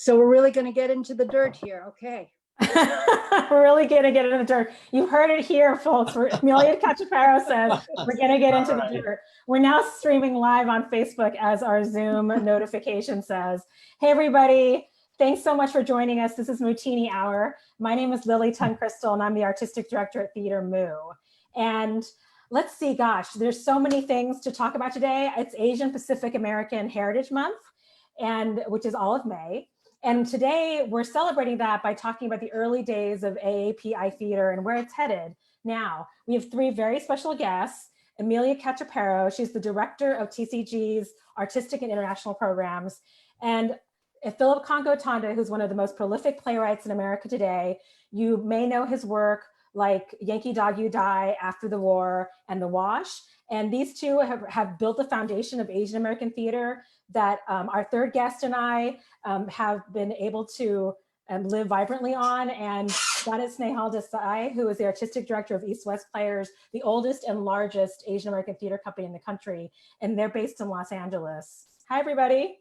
So we're really going to get into the dirt here. Okay. We're really going to get into the dirt. You heard it here, folks. Emilya Cachepero says we're going to get into the dirt. We're now streaming live on Facebook as our Zoom notification says. Hey, everybody. Thanks so much for joining us. This is Mu-tini Hour. My name is Tung Crystal, and I'm the Artistic Director at Theater Mu. And let's see, gosh, there's so many things to talk about today. It's Asian Pacific American Heritage Month, and which is all of May. And today we're celebrating that by talking about the early days of AAPI theater and where it's headed now. We have three very special guests. Emilya Cachepero, she's the director of TCG's Artistic and International Programs, and Philip Kan Gotanda, who's one of the most prolific playwrights in America today. You may know his work like Yankee Dog You Die, After the War, and The Wash. And these two have built the foundation of Asian American theater that our third guest and I have been able to live vibrantly on. And that is Snehal Desai, who is the artistic director of East West Players, the oldest and largest Asian American theater company in the country. And they're based in Los Angeles. Hi, everybody.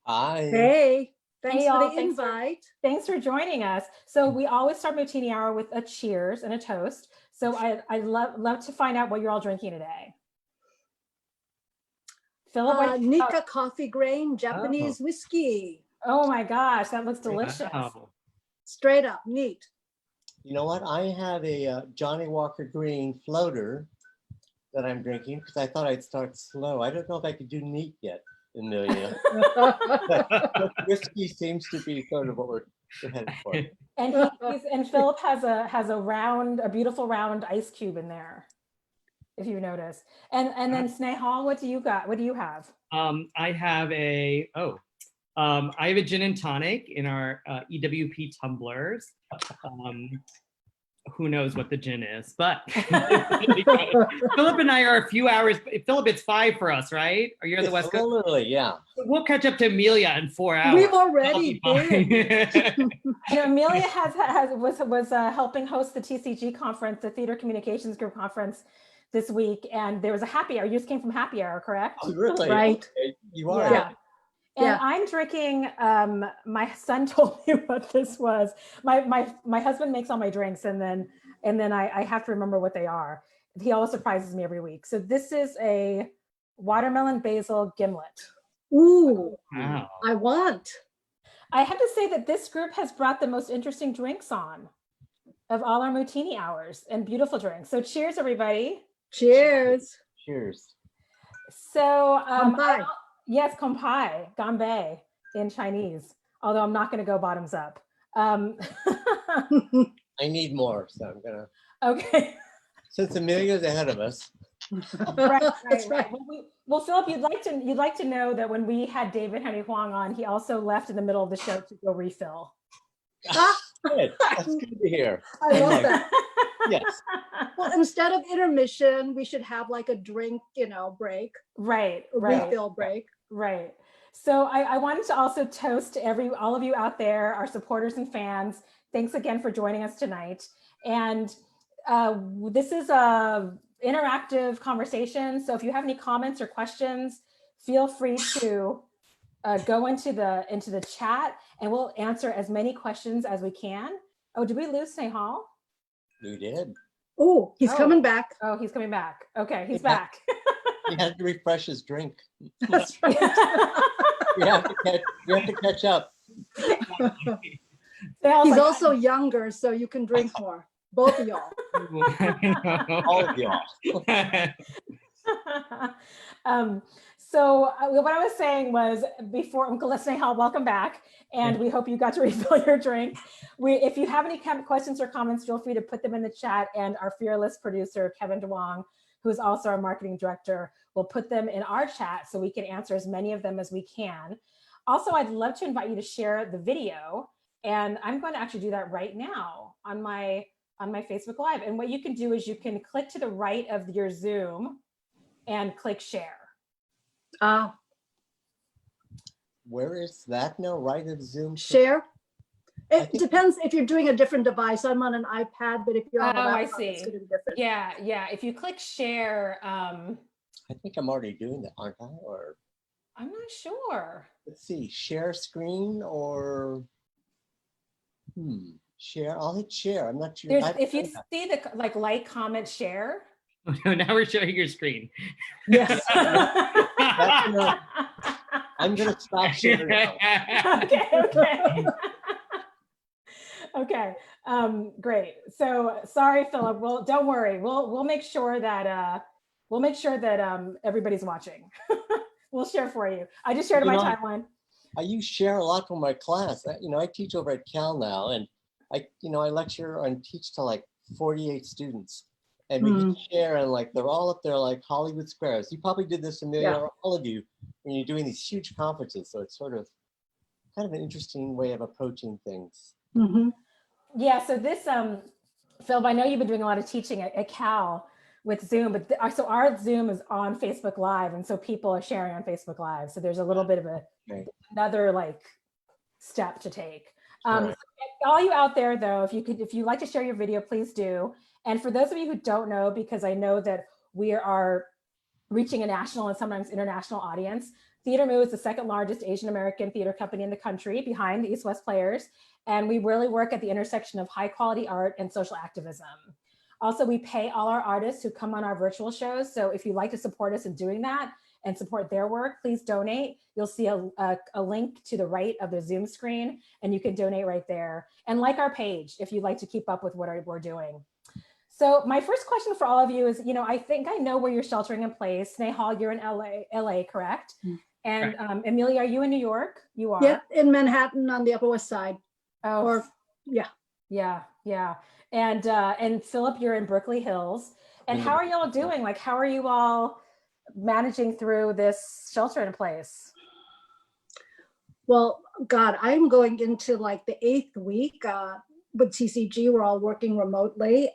Hi. Hey, thanks for the invite. Thanks for joining us. So we always start Mu-tini Hour with a cheers and a toast. So I'd love to find out what you're all drinking today. Philip, Nika coffee grain, Japanese whiskey. Oh my gosh, that looks delicious. Wow. Straight up, neat. You know what? I have a Johnny Walker Green floater that I'm drinking because I thought I'd start slow. I don't know if I could do neat yet, Emilya. but whiskey seems to be sort of what we're headed for. And Philip has a beautiful round ice cube in there, if you notice. And then Snehal, what do you got? What do you have? I have a gin and tonic in our EWP tumblers. Who knows what the gin is, but Philip and I are a few hours. Philip, it's 5 for us, right? Or you're on the West Coast? Literally, yeah. We'll catch up to Emilya in 4 hours. We've already been. Emilya was helping host the TCG conference, the Theater Communications Group conference this week, and there was a happy hour. You just came from happy hour, correct? Oh, really? Right. You are. Yeah. And I'm drinking, my son told me what this was. My husband makes all my drinks, and then I have to remember what they are. He always surprises me every week. So this is a watermelon basil gimlet. Ooh, Wow. I have to say that this group has brought the most interesting drinks on of all our Mu-tini hours, and beautiful drinks. So cheers, everybody. Cheers. Cheers. So Kanpai. yes, kanpai, ganbei in Chinese, although I'm not going to go bottoms up. I need more, so I'm gonna. Okay. Since Emilya's ahead of us. Right. Well, Philip, you'd like to know that when we had David Henry Huang on, he also left in the middle of the show to go refill. Good. That's good to hear. I love that. Yes. Well, instead of intermission, we should have like a drink, break. Right. A refill break. Right. So I wanted to also toast all of you out there, our supporters and fans. Thanks again for joining us tonight. And this is a interactive conversation. So if you have any comments or questions, feel free to go into the chat, and we'll answer as many questions as we can. Oh, did we lose Snehal? We did. Oh, he's coming back. Oh, he's coming back. Okay, he's back. He had to refresh his drink. That's right. We have to catch up. He's also younger, so you can drink more. Both of y'all. All of y'all. So what I was saying was before, Snehal, welcome back. And we hope you got to refill your drink. If you have any questions or comments, feel free to put them in the chat, and our fearless producer, Kevin DeWong, who's also our marketing director, will put them in our chat so we can answer as many of them as we can. Also, I'd love to invite you to share the video, and I'm going to actually do that right now on my Facebook Live. And what you can do is you can click to the right of your Zoom and click share. Where is that now? Right at Zoom? Share? It depends if you're doing a different device. I'm on an iPad, but if you're on a laptop, I see. it's going to be different. Yeah. If you click share, I think I'm already doing that, aren't I? Or I'm not sure. let's see, share screen or share. I'll hit share. I'm not sure. If you see the like, comment, share. Oh, no, now we're showing your screen. Yes. I'm gonna stop sharing now. Okay. Okay. Great. So sorry, Philip. Well, don't worry. We'll make sure that everybody's watching. We'll share for you. I just shared my timeline. I use share a lot for my class. I teach over at Cal now, and I lecture and teach to like 48 students. And we can share, and like they're all up there like Hollywood Squares. You probably did this, Emilya, or all of you, when you're doing these huge conferences. So it's sort of kind of an interesting way of approaching things. Yeah. So this, Phil, I know you've been doing a lot of teaching at Cal with Zoom, but so our Zoom is on Facebook Live, and so people are sharing on Facebook Live. So there's a little bit of another like step to take. So all you out there though, if you like to share your video, please do. And for those of you who don't know, because I know that we are reaching a national and sometimes international audience, Theater Mu is the second largest Asian American theater company in the country, behind the East West Players. And we really work at the intersection of high quality art and social activism. Also, we pay all our artists who come on our virtual shows. So if you'd like to support us in doing that and support their work, please donate. You'll see a link to the right of the Zoom screen, and you can donate right there. And like our page if you'd like to keep up with what we're doing. So my first question for all of you is, I think I know where you're sheltering in place. Snehal, you're in LA, correct? And Emilya, are you in New York? You are? Yep, in Manhattan on the Upper West Side. Oh, yeah. Yeah. And Philip, you're in Berkeley Hills. And how are y'all doing? Like, how are you all managing through this shelter in place? Well, God, I'm going into like the 8th week. With TCG, we're all working remotely.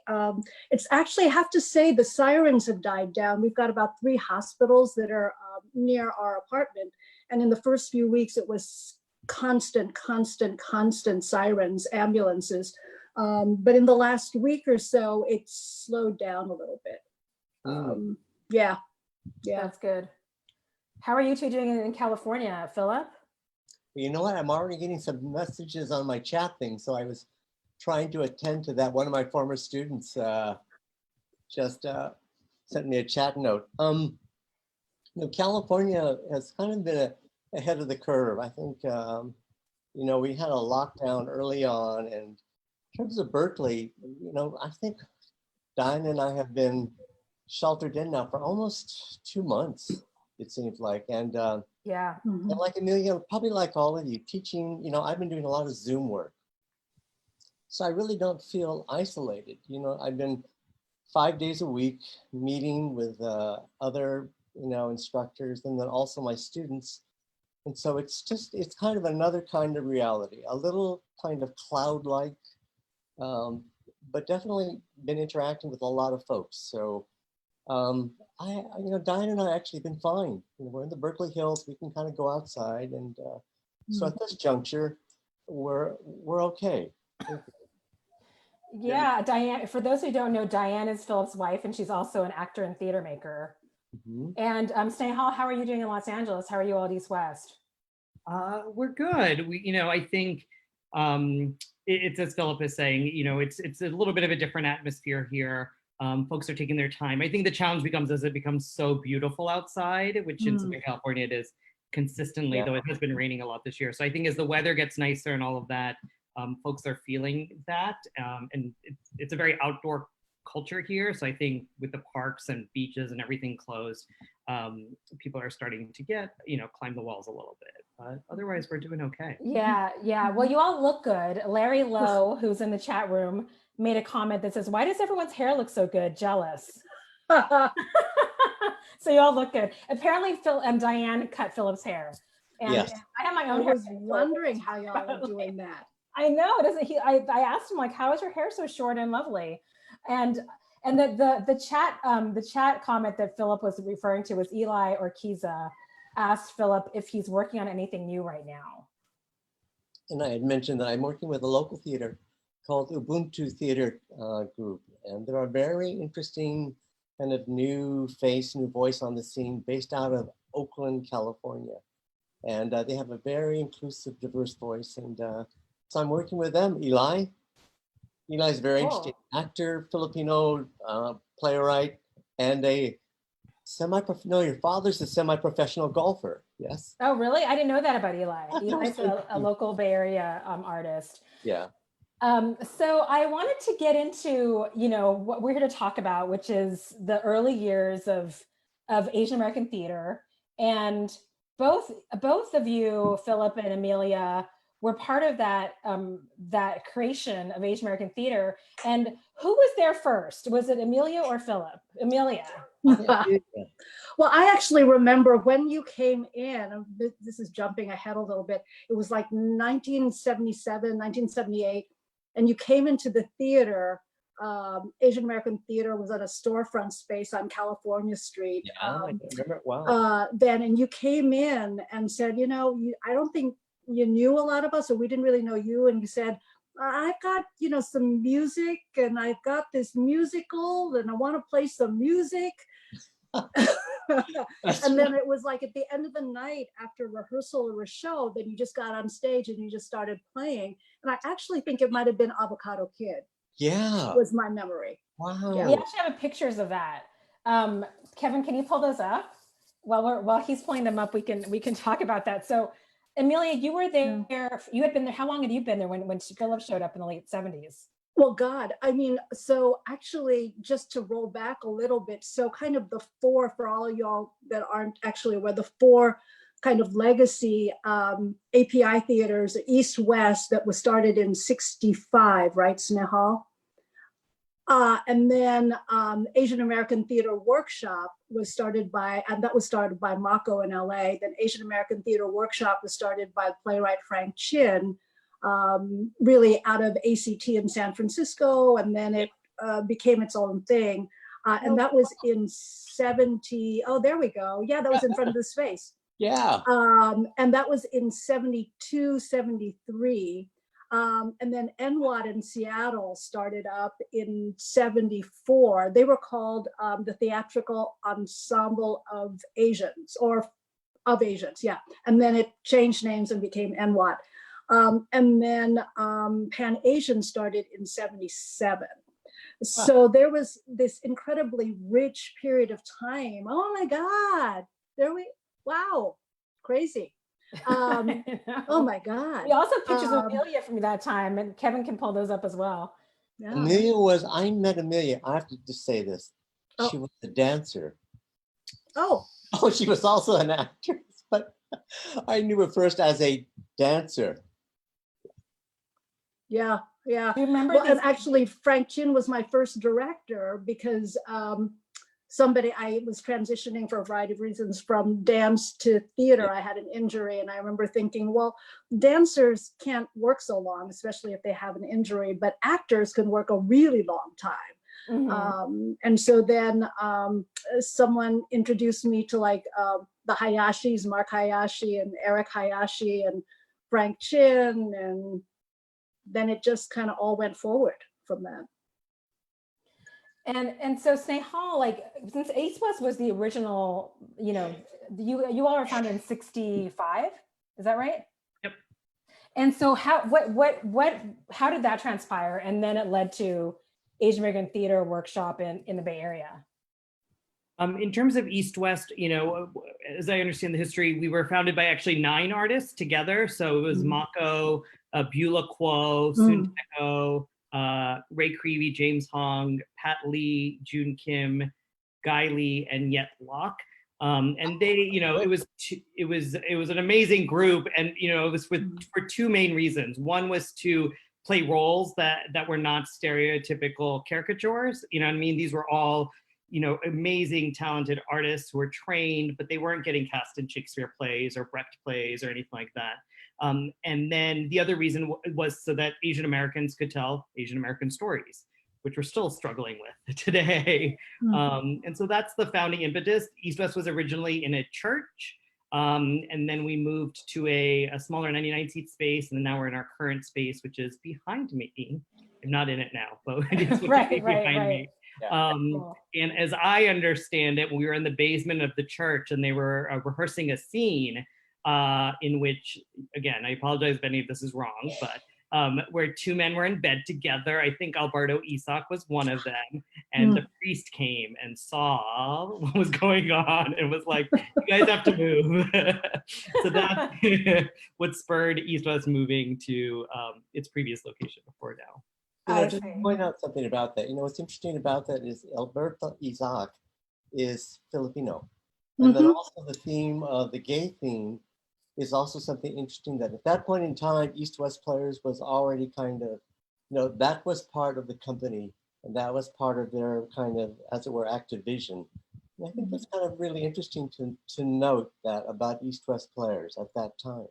It's actually, I have to say, the sirens have died down. We've got about 3 hospitals that are near our apartment. And in the first few weeks, it was constant sirens, ambulances. But in the last week or so, it's slowed down a little bit. Yeah. That's good. How are you two doing in California, Philip? You know what? I'm already getting some messages on my chat thing. So I was trying to attend to that. One of my former students just sent me a chat note. California has kind of been ahead of the curve. I think, we had a lockdown early on, and in terms of Berkeley, I think Diane and I have been sheltered in now for almost 2 months, it seems like. And and like Emilya, probably like all of you, teaching, I've been doing a lot of Zoom work. So I really don't feel isolated. I've been 5 days a week meeting with other, instructors, and then also my students. And so it's kind of another kind of reality, a little kind of cloud-like, but definitely been interacting with a lot of folks. So Diane and I actually been fine. We're in the Berkeley Hills. We can kind of go outside, and so at this juncture, we're okay. Yeah, Diane, for those who don't know, Diane is Philip's wife, and she's also an actor and theater maker. And Snehal, how are you doing in Los Angeles? How are you all at East West? We're good. I think it's as Philip is saying, it's a little bit of a different atmosphere here. Folks are taking their time. I think the challenge becomes as it becomes so beautiful outside, which in Southern California it is consistently, though it has been raining a lot this year. So I think as the weather gets nicer and all of that, folks are feeling that. And it's a very outdoor culture here. So I think with the parks and beaches and everything closed, people are starting to climb the walls a little bit. But otherwise, we're doing okay. Yeah. Well, you all look good. Larry Lowe, who's in the chat room, made a comment that says, "Why does everyone's hair look so good? Jealous." So you all look good. Apparently, Phil and Diane cut Philip's hair. And yes. I have my own hair. I was wondering how y'all are doing that. I know, doesn't he? I asked him, like, how is your hair so short and lovely? And the chat comment that Philip was referring to was Eli Orquiza asked Philip if he's working on anything new right now. And I had mentioned that I'm working with a local theater called Ubuntu Theater Group. And they're a very interesting kind of new face, new voice on the scene based out of Oakland, California. And they have a very inclusive, diverse voice. And so I'm working with them. Eli's a very interesting actor, Filipino playwright, and a no, your father's a semi-professional golfer. Yes. Oh, really? I didn't know that about Eli. Eli's a local Bay Area artist. Yeah. So I wanted to get into, what we're here to talk about, which is the early years of Asian American theater. And both of you, Philip and Emilya, were part of that creation of Asian American theater. And who was there first? Was it Emilya or Philip? Emilya. Well, I actually remember when you came in, this is jumping ahead a little bit, it was like 1977, 1978, and you came into the theater. Asian American Theater was at a storefront space on California Street. Yeah, I remember. Wow. Then, and you came in and said, I don't think you knew a lot of us, or we didn't really know you. And you said, I've got, some music, and I've got this musical, and I want to play some music. And then it was like at the end of the night after rehearsal or a show, then you just got on stage and you just started playing. And I actually think it might have been Avocado Kid. Yeah. Was my memory. Wow. Yeah. We actually have pictures of that. Kevin, can you pull those up? While he's pulling them up, we can talk about that. So Emilya, you were there, you had been there, how long had you been there when Philip showed up in the late 70s? Well, God, so actually, just to roll back a little bit, so kind of the four, for all of y'all that aren't actually aware, the four kind of legacy API theaters, East West, that was started in 65, right, Snehal? And then Asian American Theater Workshop was started by, and that was started by Mako in LA. Then Asian American Theater Workshop was started by playwright Frank Chin, really out of ACT in San Francisco, and then it became its own thing. And that was in 70, oh, there we go. Yeah, that was in front of the space. Yeah. And that was in 72, 73. And then NWAT in Seattle started up in 74. They were called the Theatrical Ensemble of Asians, or of Asians, yeah. And then it changed names and became NWAT. And then Pan Asian started in 77. So there was this incredibly rich period of time. Oh my God, wow, crazy. Oh my God. We also have pictures of Emilya from that time, and Kevin can pull those up as well. Yeah. I met Emilya, I have to just say this. She was a dancer. Oh, she was also an actress, but I knew her first as a dancer. Yeah. Do you remember? Well, and actually, Frank Chin was my first director because I was transitioning for a variety of reasons from dance to theater. I had an injury, and I remember thinking, well, dancers can't work so long, especially if they have an injury, but actors can work a really long time. Mm-hmm. And so then someone introduced me to the Hayashis, Mark Hayashi and Eric Hayashi and Frank Chin, and then it just kind of all went forward from that. And so Snehal, since East West was the original, you all were founded in 65, is that right? Yep. And so how did that transpire? And then it led to Asian American Theater Workshop in the Bay Area. In terms of East West, as I understand the history, we were founded by actually 9 artists together. So it was Mako, Beulah Kuo, Sun Teko, Ray Creevy, James Hong, Pat Lee, June Kim, Guy Lee, and Yet Locke. And they, it was an amazing group, and it was for 2 main reasons. One was to play roles that were not stereotypical caricatures. You know what I mean? These were all amazing, talented artists who were trained, but they weren't getting cast in Shakespeare plays or Brecht plays or anything like that. And then the other reason was so that Asian Americans could tell Asian American stories, which we're still struggling with today. And so that's the founding impetus. East West was originally in a church, and then we moved to a smaller 99-seat space, and now we're in our current space, which is behind me. I'm not in it now, but it is behind me. Yeah. And as I understand it, we were in the basement of the church, and they were rehearsing a scene. in which, again, I apologize if any of this is wrong, but where two men were in bed together. I think Alberto Isaac was one of them. And the priest came and saw what was going on and was like, you guys have to move. So that's what spurred East West moving to its previous location before now. Just to point out something about that. What's interesting about that is Alberto Isaac is Filipino. And then also the theme of the gay theme is also something interesting, that at that point in time, East West Players was already kind of, that was part of the company, and that was part of their kind of, as it were, active vision. And I think that's kind of really interesting to note that about East West Players at that time.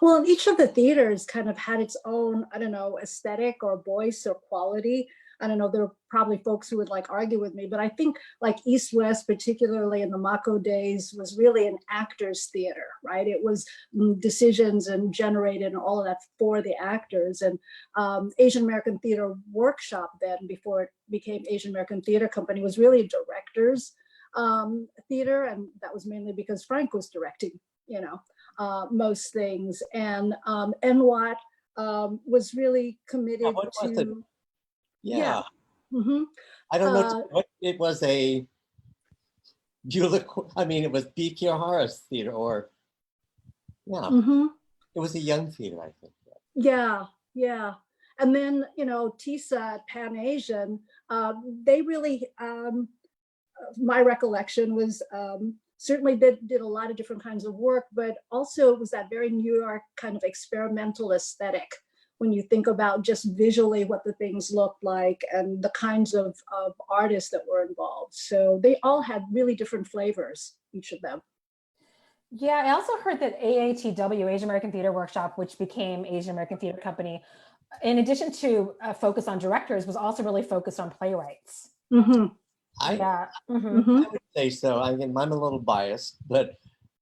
Well, and each of the theaters kind of had its own, I don't know, aesthetic or voice or quality. I don't know, there are probably folks who would like argue with me, but I think like East West, particularly in the Mako days, was really an actors theater, right? It was decisions and generated and all of that for the actors. And Asian American Theater Workshop then, before it became Asian American Theater Company, was really a directors theater. And that was mainly because Frank was directing, most things. And NWAT was really committed to... Yeah. I don't know what it was, it was B. Kiyohara's theater, or it was a young theater, I think. Yeah. And then, TISA at Pan Asian, they really, my recollection was certainly did a lot of different kinds of work, but also it was that very New York kind of experimental aesthetic. When you think about just visually what the things looked like and the kinds of artists that were involved. So they all had really different flavors, each of them. Yeah, I also heard that AATW, Asian American Theater Workshop, which became Asian American Theater Company, in addition to focus on directors, was also really focused on playwrights. I would say so. I'm a little biased, but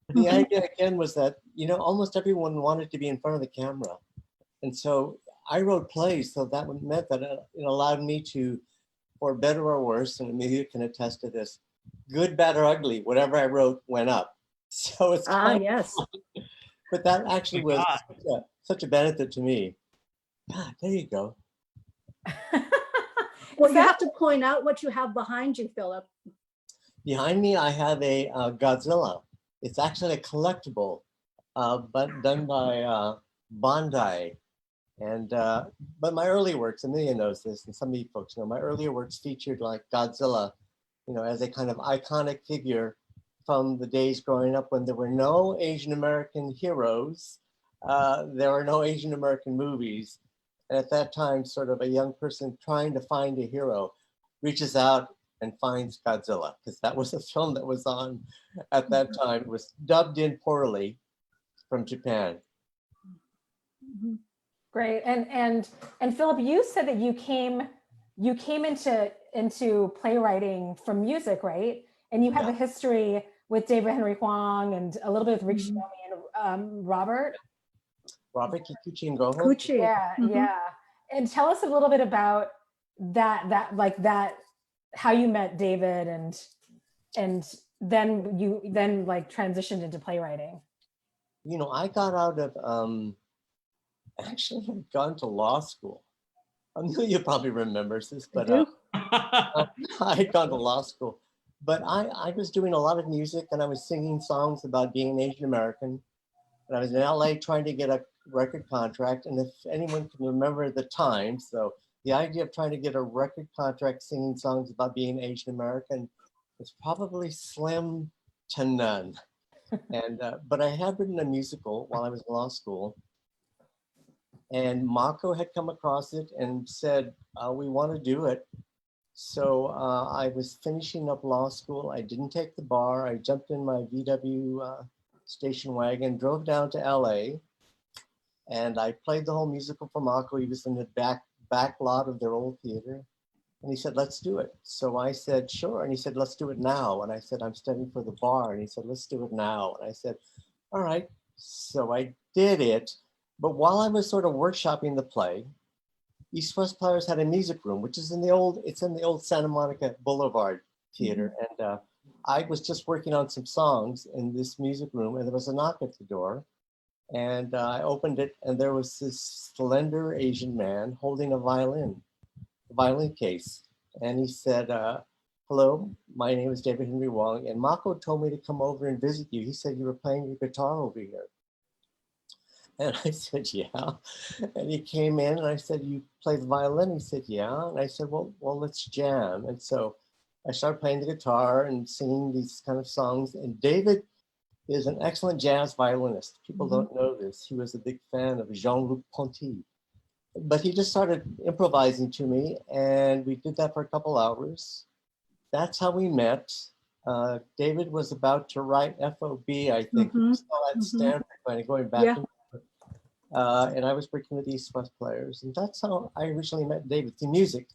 the idea again was that, almost everyone wanted to be in front of the camera. And so I wrote plays, so that meant that it allowed me to, for better or worse, and Emilya can attest to this, good, bad, or ugly, whatever I wrote went up. So it's yes. But that actually was such a benefit to me. God, there you go. Well, you have to point out what you have behind you, Philip. Behind me, I have a Godzilla. It's actually a collectible, but done by Bandai. And but my early works, Emilya knows this, and some of you folks know, my earlier works featured like Godzilla, as a kind of iconic figure from the days growing up when there were no Asian American heroes, there were no Asian American movies. And at that time, sort of a young person trying to find a hero reaches out and finds Godzilla, because that was a film that was on at that time. It was dubbed in poorly from Japan. Great. And Philip, you said that you came into playwriting from music, right? And you have a history with David Henry Hwang and a little bit with Rick Shinomi and Robert Kikuchi and Goho. Kuchi. Yeah. And tell us a little bit about that how you met David and then you transitioned into playwriting. I got out of actually I've gone to law school. Emilya probably remembers this, but I had gone to law school. But I was doing a lot of music, and I was singing songs about being an Asian American. And I was in LA trying to get a record contract. And if anyone can remember the time, so the idea of trying to get a record contract singing songs about being Asian American was probably slim to none. And but I had written a musical while I was in law school. And Mako had come across it and said, we want to do it. So I was finishing up law school. I didn't take the bar. I jumped in my VW station wagon, drove down to LA, and I played the whole musical for Mako. He was in the back lot of their old theater. And he said, let's do it. So I said, sure. And he said, let's do it now. And I said, I'm studying for the bar. And he said, let's do it now. And I said, all right. So I did it. But while I was sort of workshopping the play, East West Players had a music room, which is in the old Santa Monica Boulevard Theater. And I was just working on some songs in this music room, and there was a knock at the door. And I opened it, and there was this slender Asian man holding a violin case. And he said, hello, my name is David Henry Wong, and Mako told me to come over and visit you. He said you were playing your guitar over here. And I said, yeah. And he came in, and I said, you play the violin? He said, yeah. And I said, well, let's jam. And so I started playing the guitar and singing these kind of songs. And David is an excellent jazz violinist. People don't know this. He was a big fan of Jean-Luc Ponty. But he just started improvising to me, and we did that for a couple hours. That's how we met. David was about to write FOB, I think. He was still at Stanford, kind of going back. And I was working with East West Players. And that's how I originally met David, through music.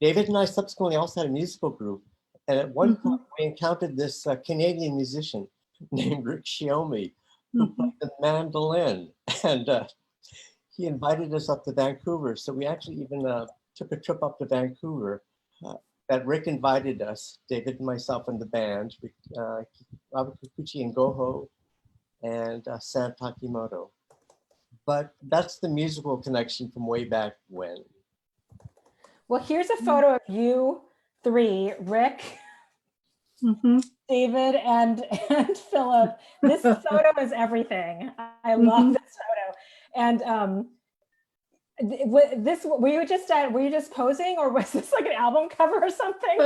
David and I subsequently also had a musical group. And at one point, we encountered this Canadian musician named Rick Shiomi, who played the mandolin. And he invited us up to Vancouver. So we actually even took a trip up to Vancouver that Rick invited us, David and myself and the band, Robert Kikuchi and Goho, and Sam Takimoto. But that's the musical connection from way back when. Well, here's a photo of you three, Rick, David, and Philip. This photo is everything. I love this photo. And were you just posing, or was this like an album cover or something?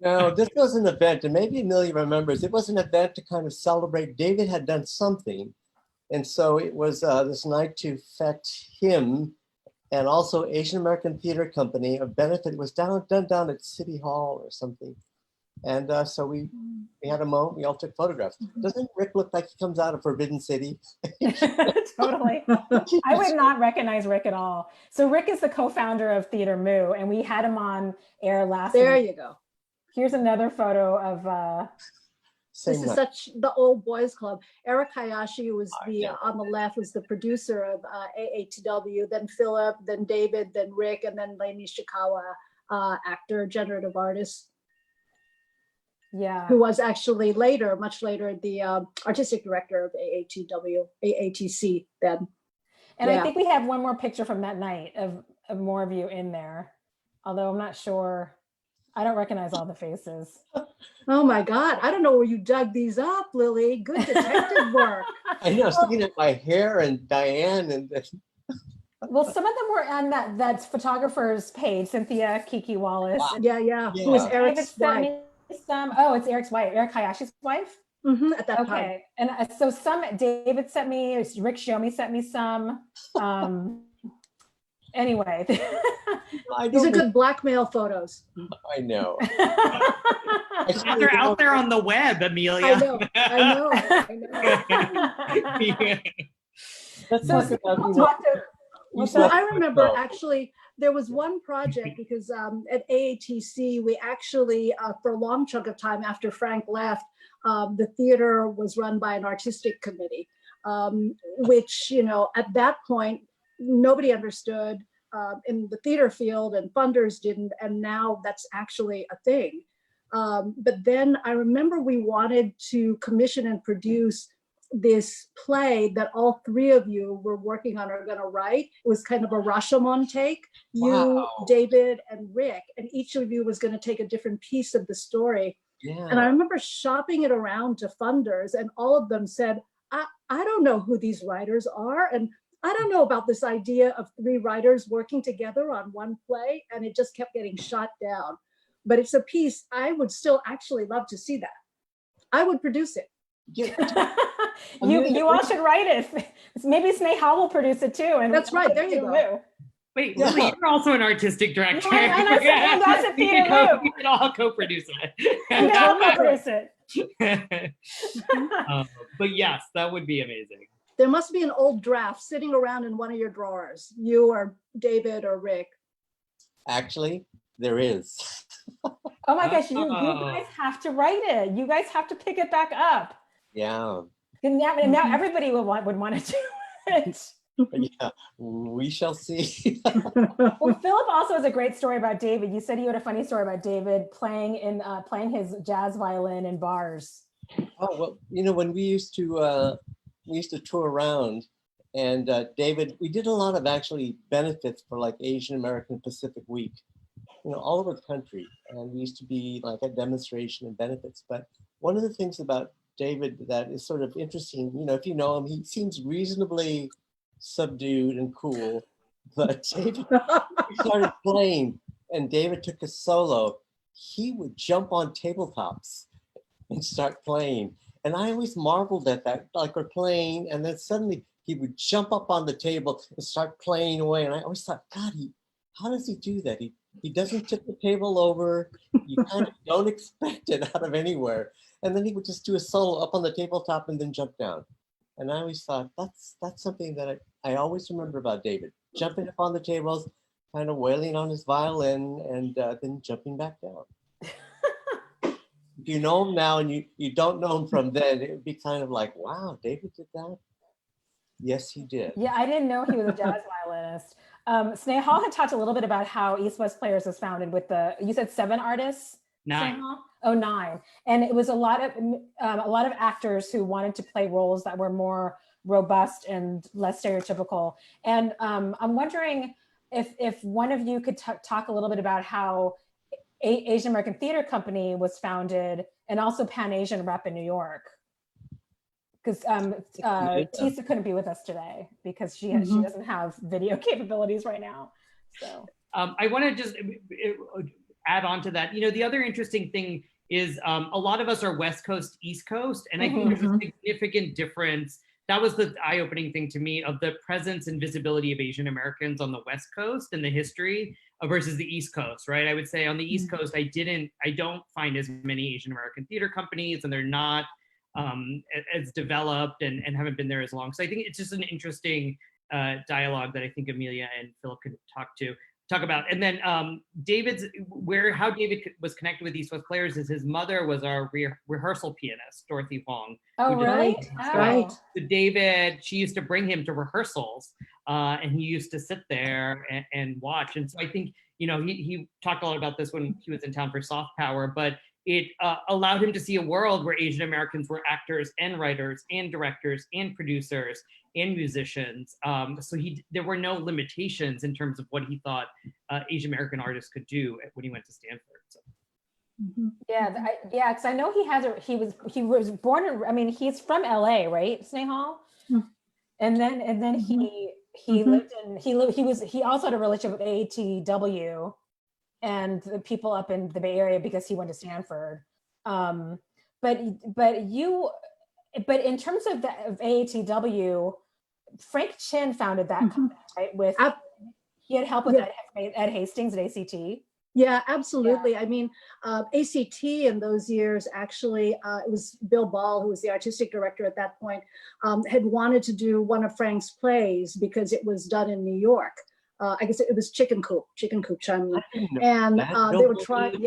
No, this was an event, and maybe Emilya remembers. It was an event to kind of celebrate. David had done something, and so it was this night to fetch him, and also Asian American Theater Company, a benefit. It was done down at City Hall or something. And so we had a moment, we all took photographs. Doesn't Rick look like he comes out of Forbidden City? Totally. I would not recognize Rick at all. So Rick is the co-faunder of Theater Mu, and we had him on air last week. There you go. Here's another photo of this is such the old boys club. Eric Hayashi was on the left, was the producer of AATW, then Philip, then David, then Rick, and then Lei Nishikawa, actor, generative artist. Yeah, who was actually later, much later, the artistic director of AATC then. And I think we have one more picture from that night of more of you in there, although I'm not sure. I don't recognize all the faces. Oh my God, I don't know where you dug these up, Lily. Good detective work. I know, I was looking at my hair and Diane and well, some of them were on that photographer's page, Cynthia Kiki Wallace. Wow. Yeah. Who was Eric's wife. It's Eric's wife, Eric Hayashi's wife. At that time. Okay, and so some David sent me, Rick Shiomi sent me some. Anyway, these are good blackmail photos. I know. They're out there on the web, Amelia. I know. So I remember actually there was one project because at AATC we actually for a long chunk of time after Frank left, the theater was run by an artistic committee, which at that point nobody understood in the theater field, and funders didn't, and now that's actually a thing. But then I remember we wanted to commission and produce this play that all three of you were working on or going to write. It was kind of a Rashomon take. You, David, and Rick, and each of you was going to take a different piece of the story. Yeah. And I remember shopping it around to funders, and all of them said, I don't know who these writers are, and I don't know about this idea of three writers working together on one play, and it just kept getting shot down. But it's a piece I would still actually love to see that. I would produce it. You all should write it. Maybe Snehal will produce it too. And that's right. There you go. Wait, Lily, you're also an artistic director. That's a theater. We can all co-produce it. We can all co-produce it. But yes, that would be amazing. There must be an old draft sitting around in one of your drawers, you or David or Rick. Actually, there is. Oh my gosh, you guys have to write it. You guys have to pick it back up. Yeah. And now everybody would want to do it. Yeah, we shall see. Well, Philip also has a great story about David. You said you had a funny story about David playing his jazz violin in bars. Oh, well, you know, when we used to tour around, and David, we did a lot of actually benefits for like Asian American Pacific Week, you know, all over the country. And we used to be like a demonstration and benefits. But one of the things about David that is sort of interesting, you know, if you know him, he seems reasonably subdued and cool. But David started playing and David took a solo. He would jump on tabletops and start playing. And I always marveled at that, like we're playing, and then suddenly he would jump up on the table and start playing away. And I always thought, God, how does he do that? He doesn't tip the table over. You kind of don't expect it out of anywhere. And then he would just do a solo up on the tabletop and then jump down. And I always thought, that's something that I always remember about David. Jumping up on the tables, kind of wailing on his violin, and then jumping back down. If you know him now and you don't know him from then, it would be kind of like, wow, David did that? Yes, he did. Yeah, I didn't know he was a jazz violinist. Snehal had talked a little bit about how East West Players was founded with you said 7 artists? 9. Snehal? Oh, 9. And it was a lot of actors who wanted to play roles that were more robust and less stereotypical. And I'm wondering if one of you could talk a little bit about how Asian American Theater Company was founded, and also Pan Asian Rep in New York. Because Tisa couldn't be with us today because she doesn't have video capabilities right now. So I want to just add on to that. You know, the other interesting thing is a lot of us are West Coast, East Coast, and I think there's a significant difference. That was the eye-opening thing to me of the presence and visibility of Asian Americans on the West Coast and the history versus the East Coast, right? I would say on the East Coast, I don't find as many Asian American theater companies, and they're not as developed and haven't been there as long. So I think it's just an interesting dialogue that I think Emilya and Philip could talk about. And then how David was connected with East West Players is his mother was our rehearsal pianist, Dorothy Wong. Oh, really? Right. So David, she used to bring him to rehearsals and he used to sit there and watch. And so I think, you know, he talked a lot about this when he was in town for Soft Power, but it allowed him to see a world where Asian Americans were actors and writers and directors and producers and musicians. So there were no limitations in terms of what he thought Asian American artists could do when he went to Stanford. So. Yeah, because I know he was born. I mean, he's from LA, right, Snehal? And then he also had a relationship with AATW and the people up in the Bay Area because he went to Stanford. But in terms of AATW, Frank Chin founded that company, right? He had help with Ed Hastings at ACT. Yeah, absolutely. Yeah. I mean, ACT in those years, actually, it was Bill Ball, who was the artistic director at that point, had wanted to do one of Frank's plays because it was done in New York. I guess it was Chicken Coop Chun. And they were trying,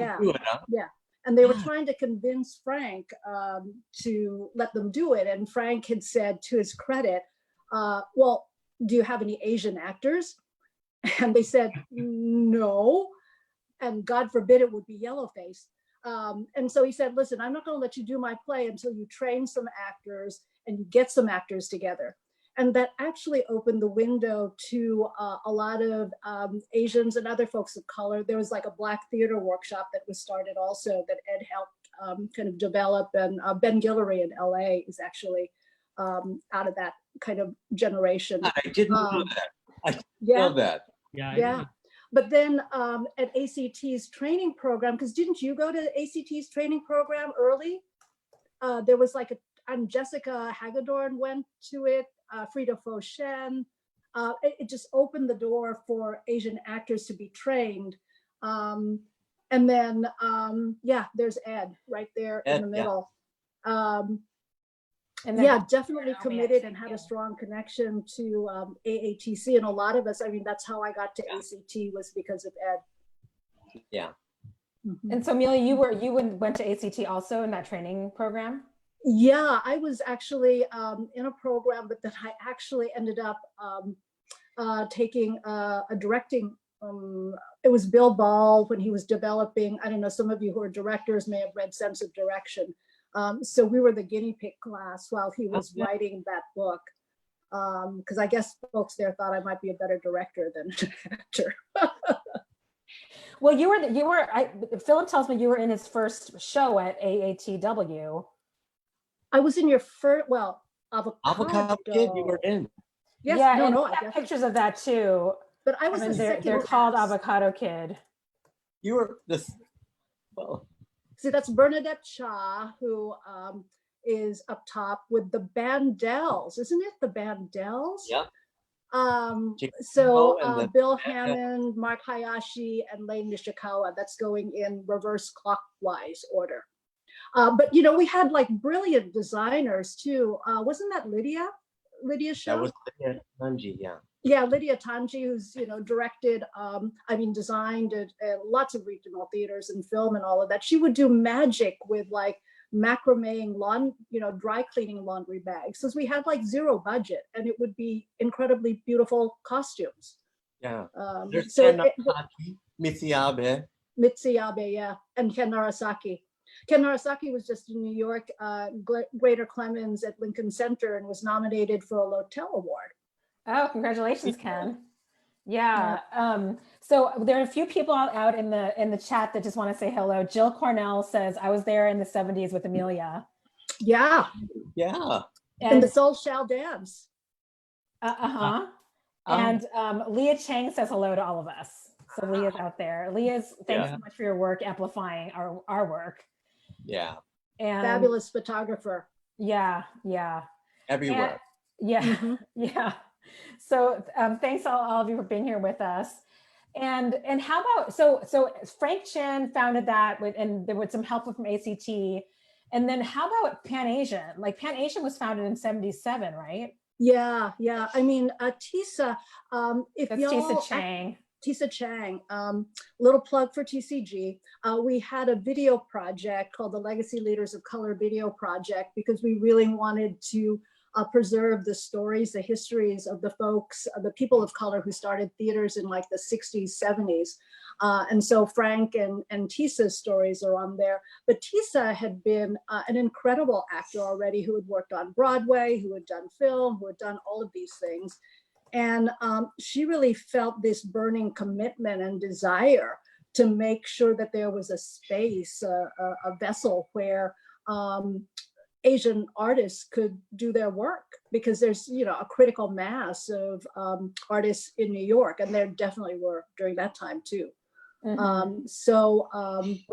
and they were trying to convince Frank to let them do it. And Frank had said, to his credit, well, do you have any Asian actors? And they said, no. And God forbid it would be Yellowface. And so he said, listen, I'm not going to let you do my play until you train some actors and you get some actors together. And that actually opened the window to a lot of Asians and other folks of color. There was like a Black theater workshop that was started also that Ed helped kind of develop. And Ben Guillory in LA is actually out of that kind of generation. I didn't know that. I didn't know that. Yeah. But then at ACT's training program, because didn't you go to ACT's training program early? There was like Jessica Hagedorn went to it, Frida Foshen. It just opened the door for Asian actors to be trained. And then, there's Ed right there in the middle. And definitely committed and had a strong connection to AATC. And a lot of us, I mean, that's how I got to ACT was because of Ed. Yeah. And so Emilya, you went to ACT also in that training program? Yeah, I was actually in a program, but then I actually ended up taking a directing. It was Bill Ball when he was developing. I don't know, some of you who are directors may have read Sense of Direction. So we were the guinea pig class while he was writing that book. Because I guess folks there thought I might be a better director than an actor. Well, Philip tells me you were in his first show at AATW. I was in your first, well, Avocado Kid, you were in. Yes, yeah, no, and no, we have pictures of that too. but I was I mean, the second they're called cast. Avocado Kid. You were this. Well, See, that's Bernadette Shaw, who is up top with the Bandells, isn't it? The Bandells? yep. So and the Bill Hammond, Mark Hayashi, and Lane Nishikawa. That's going in reverse clockwise order. But you know, we had like brilliant designers too. Wasn't that Lydia? Lydia show? That was Lydia Tanji, yeah. Yeah, Lydia Tanji, who's directed, designed lots of regional theaters and film and all of that. She would do magic with like macrameing dry cleaning laundry bags. So we had like zero budget, and it would be incredibly beautiful costumes. Yeah. There's Ken Narasaki, Mitsuyabe. Mitsuyabe, yeah, and Ken Narasaki. Ken Narasaki was just in New York, Greater Clemens at Lincoln Center, and was nominated for a Lotel Award. Oh, congratulations, Ken. Yeah. So there are a few people out in the chat that just want to say hello. Jill Cornell says, I was there in the 70s with Emilya. Yeah. Yeah. And the Soul Shall Dance. And Leah Chang says hello to all of us. So Leah's out there. Leah's, thanks so much for your work amplifying our work. Yeah. And fabulous photographer. Yeah. Everywhere. And, yeah. So thanks all of you for being here with us. And how about, so Frank Chin founded that and there was some help from ACT. And then how about Pan Asian? Like Pan Asian was founded in 77, right? Yeah. I mean, Tisa, if that's y'all, Tisa Chang. Tisa Chang, little plug for TCG. We had a video project called the Legacy Leaders of Color Video Project, because we really wanted to preserve the stories, the histories of the folks, the people of color who started theaters in like the 60s, 70s. And so Frank and Tisa's stories are on there. But Tisa had been an incredible actor already, who had worked on Broadway, who had done film, who had done all of these things. And she really felt this burning commitment and desire to make sure that there was a space, a vessel where Asian artists could do their work, because there's, a critical mass of artists in New York, and there definitely were during that time too. We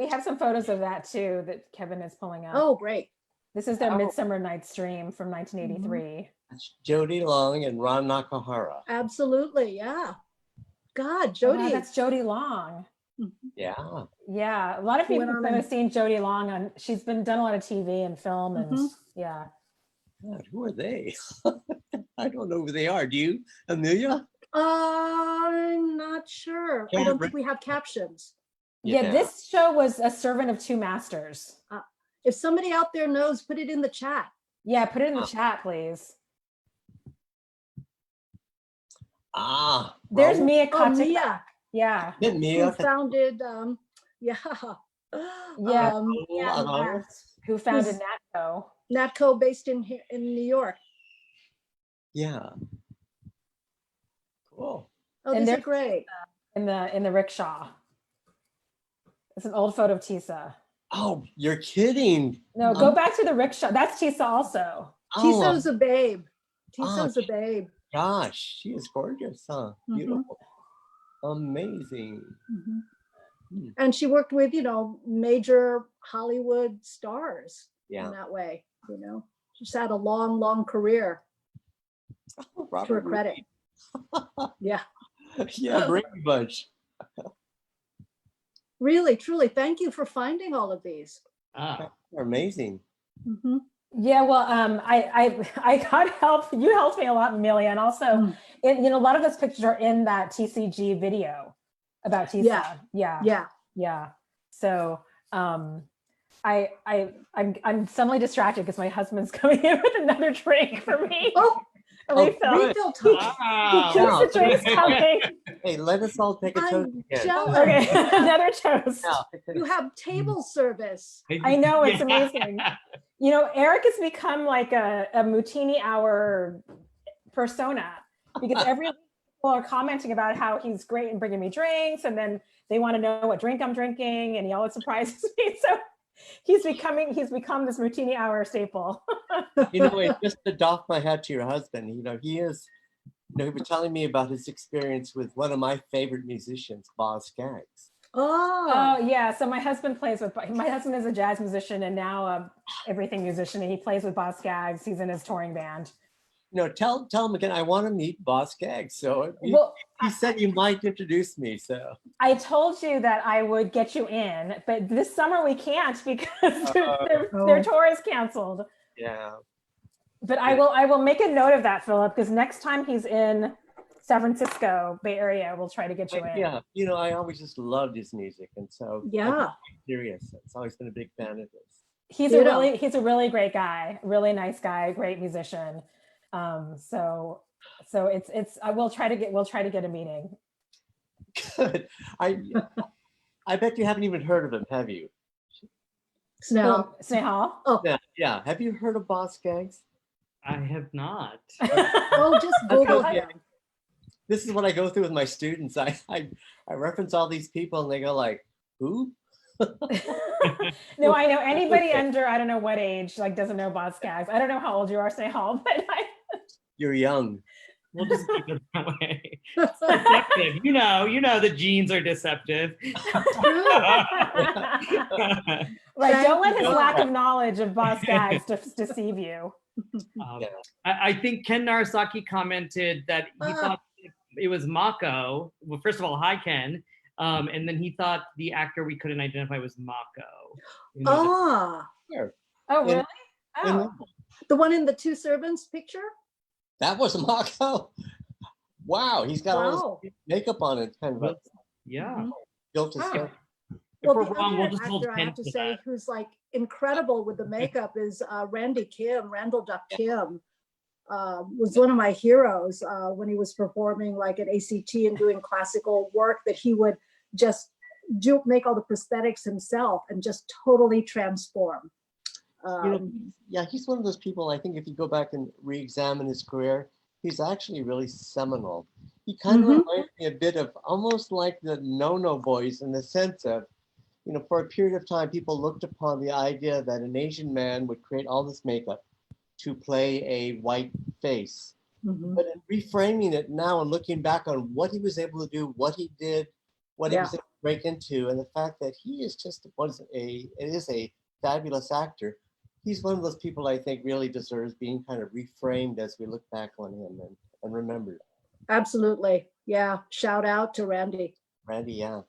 have some photos of that too that Kevin is pulling up. Oh, great. This is their Midsummer Night's Dream from 1983. That's Jody Long and Ron Nakahara. Absolutely, yeah. God, Jody. Oh, wow, that's Jody Long. Yeah. Yeah, a lot of people have seen Jody Long on. She's done a lot of TV and film, and yeah. God, who are they? I don't know who they are. Do you, Emilya? I'm not sure. I don't think we have captions. Yeah, this show was A Servant of Two Masters. If somebody out there knows, put it in the chat. Yeah, put it in the chat, please. There's Mia Cachepero. Mia. Yeah. Mia. Who founded, who founded Natco. Natco, based in New York. Yeah. Cool. Oh, these are great. In the rickshaw. It's an old photo of Tisa. Oh, you're kidding. No, go back to the rickshaw. That's Tisa also. Tisa's a babe. Tisa's a babe. Gosh, she is gorgeous, huh? Beautiful. Amazing. And she worked with, major Hollywood stars in that way, She's had a long, long career to her credit. Yeah. Yeah, Brady Bunch. Really, truly, thank you for finding all of these. They're amazing. Yeah, well, I got help. You helped me a lot, Emilya, and also, a lot of those pictures are in that TCG video about Tisa. Yeah. So, I'm suddenly distracted because my husband's coming in with another drink for me. Oh, A refill. refill time. Wow. Keeps the drinks coming. Hey, let us all take a toast I'm again. jealous. Okay, another toast. Yeah. You have table service. I know, it's Yeah. amazing. You know, Eric has become like a Mu-tini hour persona because every week people are commenting about how he's great in bringing me drinks, and then they want to know what drink I'm drinking, and he always surprises me. So he's become this Mu-tini hour staple. You know, it's just to doff my hat to your husband. You know, he is, you know, he was telling me about his experience with one of my favorite musicians, Boz Scaggs. Oh, Oh yeah, so my husband is a jazz musician and now a everything musician, and he plays with Boz Scaggs. He's in his touring band. You know, tell him again, I want to meet Boz Scaggs. So Well, he said you might introduce me. So I told you that I would get you in, but this summer we can't because their tour is canceled. yeah. But I will make a note of that, Philip, because next time he's in San Francisco, Bay Area, we'll try to get you in. Yeah, you know, I always just loved his music, and so yeah. I'm serious. I've always been a big fan of his. He's You a know. really great guy, really nice guy, great musician. So we'll try to get a meeting. Good. I bet you haven't even heard of him, have you? Snehal. Snehal. Oh, Yeah. Have you heard of Boz Scaggs? I have not. oh, just Google him. This is what I go through with my students. I reference all these people, and they go like, "Who?" No, I know anybody under I don't know what age like doesn't know Boz Scaggs. I don't know how old you are, Snehal, but You're young. We'll just keep it that way. Deceptive. You know the genes are deceptive. Right. Don't let his lack of knowledge of Boz Scaggs deceive you. I think Ken Narasaki commented that he thought it was Mako. Well, first of all, hi Ken. And then he thought the actor we couldn't identify was Mako. Sure. Oh, really? Oh. The one in the Two Servants picture? That was Mako. Wow, he's got all this makeup on it, kind of. Yeah. Built his stuff. If Well, we're the wrong, other we'll just hold actor I Ken have to to say that. who's like incredible with the makeup is Randall Duck Kim. Was one of my heroes when he was performing like at ACT and doing classical work, that he would just make all the prosthetics himself and just totally transform. You know, yeah, he's one of those people, I think if you go back and re-examine his career, he's actually really seminal. He kind of reminds me a bit of almost like the No-No Boys, in the sense of, you know, for a period of time, people looked upon the idea that an Asian man would create all this makeup to play a white face. But in reframing it now and looking back on what he was able to do, what he did, what he was able to break into, and the fact that he is just a fabulous actor. He's one of those people I think really deserves being kind of reframed as we look back on him and remembered. Absolutely. Yeah. Shout out to Randy. Randy, yeah.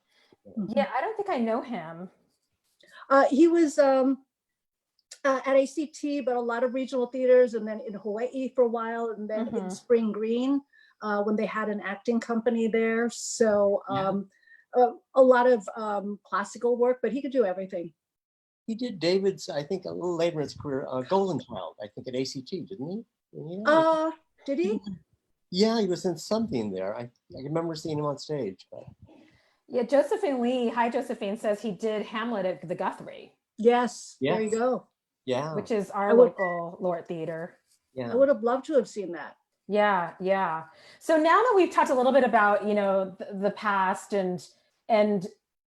Yeah, I don't think I know him. He was at ACT, but a lot of regional theaters, and then in Hawaii for a while, and then in Spring Green when they had an acting company there. So a lot of classical work, but he could do everything. He did David's, I think, a little later in his career, Golden Child, I think at ACT, didn't he? Did he? Yeah, he was in something there. I remember seeing him on stage. But. Yeah, Josephine Lee, hi Josephine, says he did Hamlet at the Guthrie. Yes, there you go. Yeah. Which is our local Lort Theater. Yeah. I would have loved to have seen that. Yeah, yeah. So now that we've talked a little bit about, you know, the past and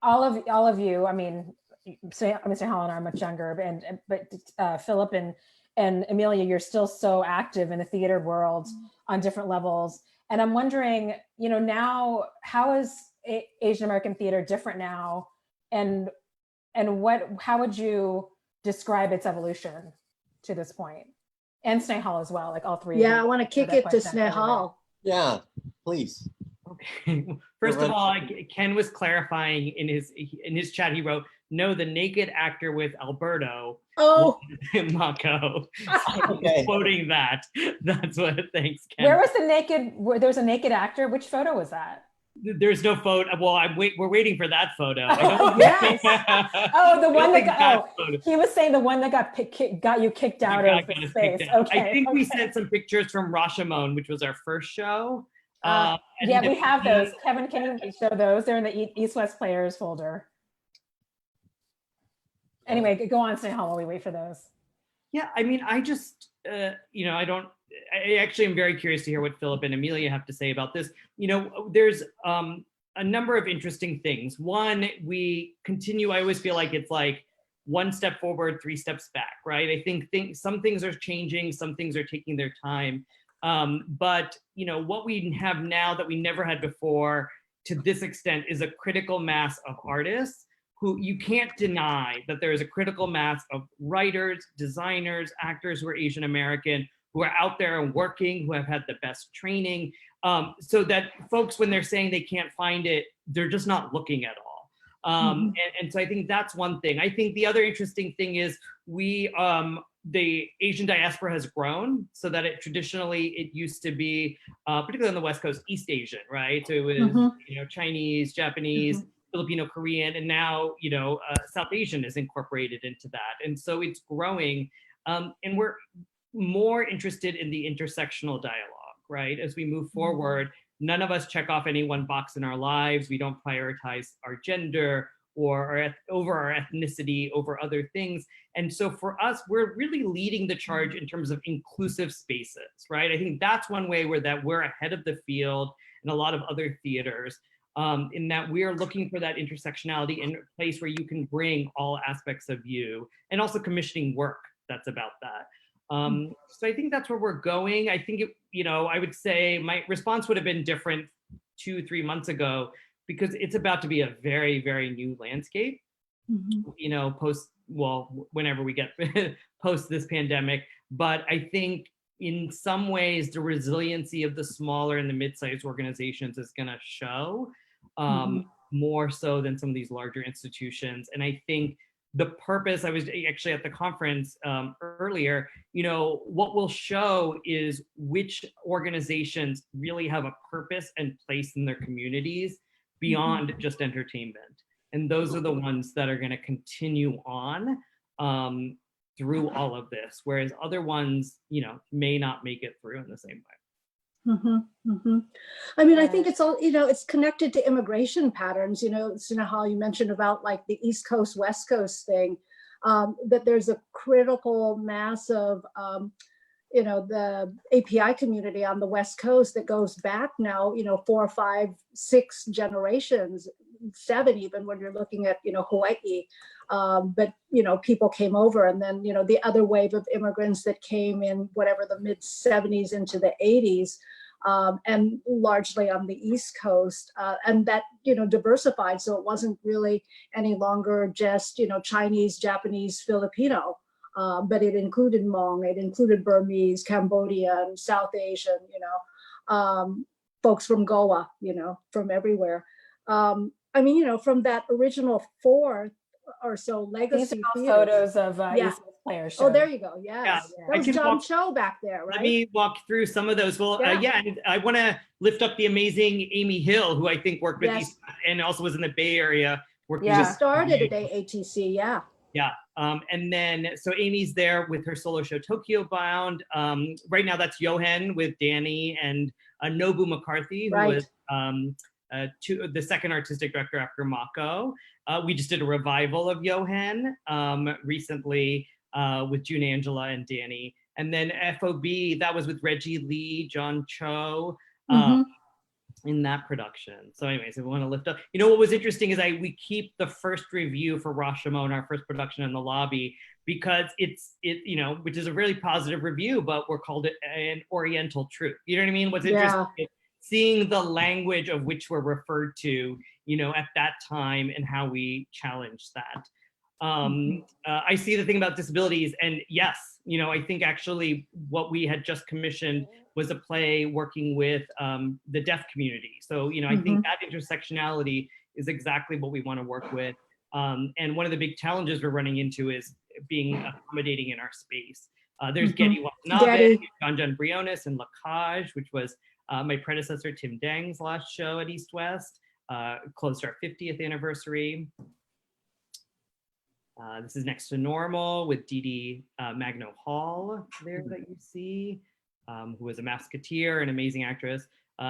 all of you, I mean, Snehal and I are much younger, but Philip and Emilya, you're still so active in the theater world on different levels. And I'm wondering, you know, now how is Asian American theater different now? And how would you describe its evolution to this point? And Snehal as well, like all three. Yeah, I want to kick it to Snehal. Yeah, please. Okay. First of all, Ken was clarifying in his chat. He wrote, "No, the naked actor with Alberto." Oh, Mako. Okay. Quoting that. That's what. Thanks, Ken. Where was the naked? There was a naked actor. Which photo was that? There's no photo. Well, we're waiting for that photo. I don't Oh, yes. Oh, the one that got, photo. he was saying the one that got you kicked out of the space. Okay. I think we sent some pictures from Rashomon, which was our first show. Yeah, we have those. Kevin, can you show those? They're in the East West Players folder. Anyway, go on, Snehal, while we wait for those. Yeah, I mean, I just, I actually am very curious to hear what Philip and Emilya have to say about this. There's a number of interesting things. One, we continue, I always feel like it's like one step forward, three steps back, right? I think some things are changing, some things are taking their time. But what we have now that we never had before to this extent is a critical mass of artists who you can't deny that there is a critical mass of writers, designers, actors who are Asian American, who are out there and working, who have had the best training, so that folks, when they're saying they can't find it, they're just not looking at all. And so I think that's one thing. I think the other interesting thing is the Asian diaspora has grown so that traditionally it used to be, particularly on the West Coast, East Asian, right? So it was Chinese, Japanese, Filipino, Korean, and now South Asian is incorporated into that. And so it's growing, and we're more interested in the intersectional dialogue, right? As we move forward, none of us check off any one box in our lives. We don't prioritize our gender or over our ethnicity over other things. And so for us, we're really leading the charge in terms of inclusive spaces, right? I think that's one way we're ahead of the field in a lot of other theaters, in that we are looking for that intersectionality in a place where you can bring all aspects of you, and also commissioning work that's about that. So I think that's where we're going. I think I would say my response would have been different 2-3 months ago, because it's about to be a very, very new landscape, whenever we get post this pandemic. But I think in some ways, the resiliency of the smaller and the mid-sized organizations is gonna show more so than some of these larger institutions. And I think the purpose, I was actually at the conference earlier, what we'll show is which organizations really have a purpose and place in their communities beyond just entertainment. And those are the ones that are going to continue on through all of this, whereas other ones, may not make it through in the same way. I mean, I think it's all, it's connected to immigration patterns, Snehal, you mentioned about like the East Coast, West Coast thing, that there's a critical mass of, the API community on the West Coast that goes back now, 4, 5, 6 generations, 7 even when you're looking at, Hawaii. But, people came over, and then, the other wave of immigrants that came in whatever the mid 70s into the 80s, and largely on the East Coast, and that, diversified. So it wasn't really any longer just, Chinese, Japanese, Filipino, but it included Hmong, it included Burmese, Cambodian, South Asian, folks from Goa, from everywhere. I mean, from that original 4 or so legacy These are all photos of East West Players shows. Oh, there you go. Yes. Yeah. That was John Cho back there, right? Let me walk through some of those. Well, and I want to lift up the amazing Amy Hill, who I think worked with East and also was in the Bay Area. She started at AATC, Yeah. And then, so Amy's there with her solo show, Tokyo Bound. Right now that's Yohen with Danny and Nobu McCarthy, who was the second artistic director after Mako. We just did a revival of Yohen recently with June Angela and Danny. And then FOB, that was with Reggie Lee, John Cho, in that production. So anyways, if we want to lift up, what was interesting is we keep the first review for Rashomon, our first production, in the lobby, because which is a really positive review, but we're called it an Oriental truth. You know what I mean? What's interesting is seeing the language of which we're referred to, at that time, and how we challenge that. I see the thing about disabilities, and yes, I think actually what we had just commissioned was a play working with the deaf community. So, I think that intersectionality is exactly what we want to work with. And one of the big challenges we're running into is being accommodating in our space. There's Getty Watanabe, John Briones, and Lacage, which was my predecessor, Tim Dang's last show at East West, close to our 50th anniversary. This is Next to Normal with Dee Dee Magno Hall there that you see, who was a Musketeer, an amazing actress.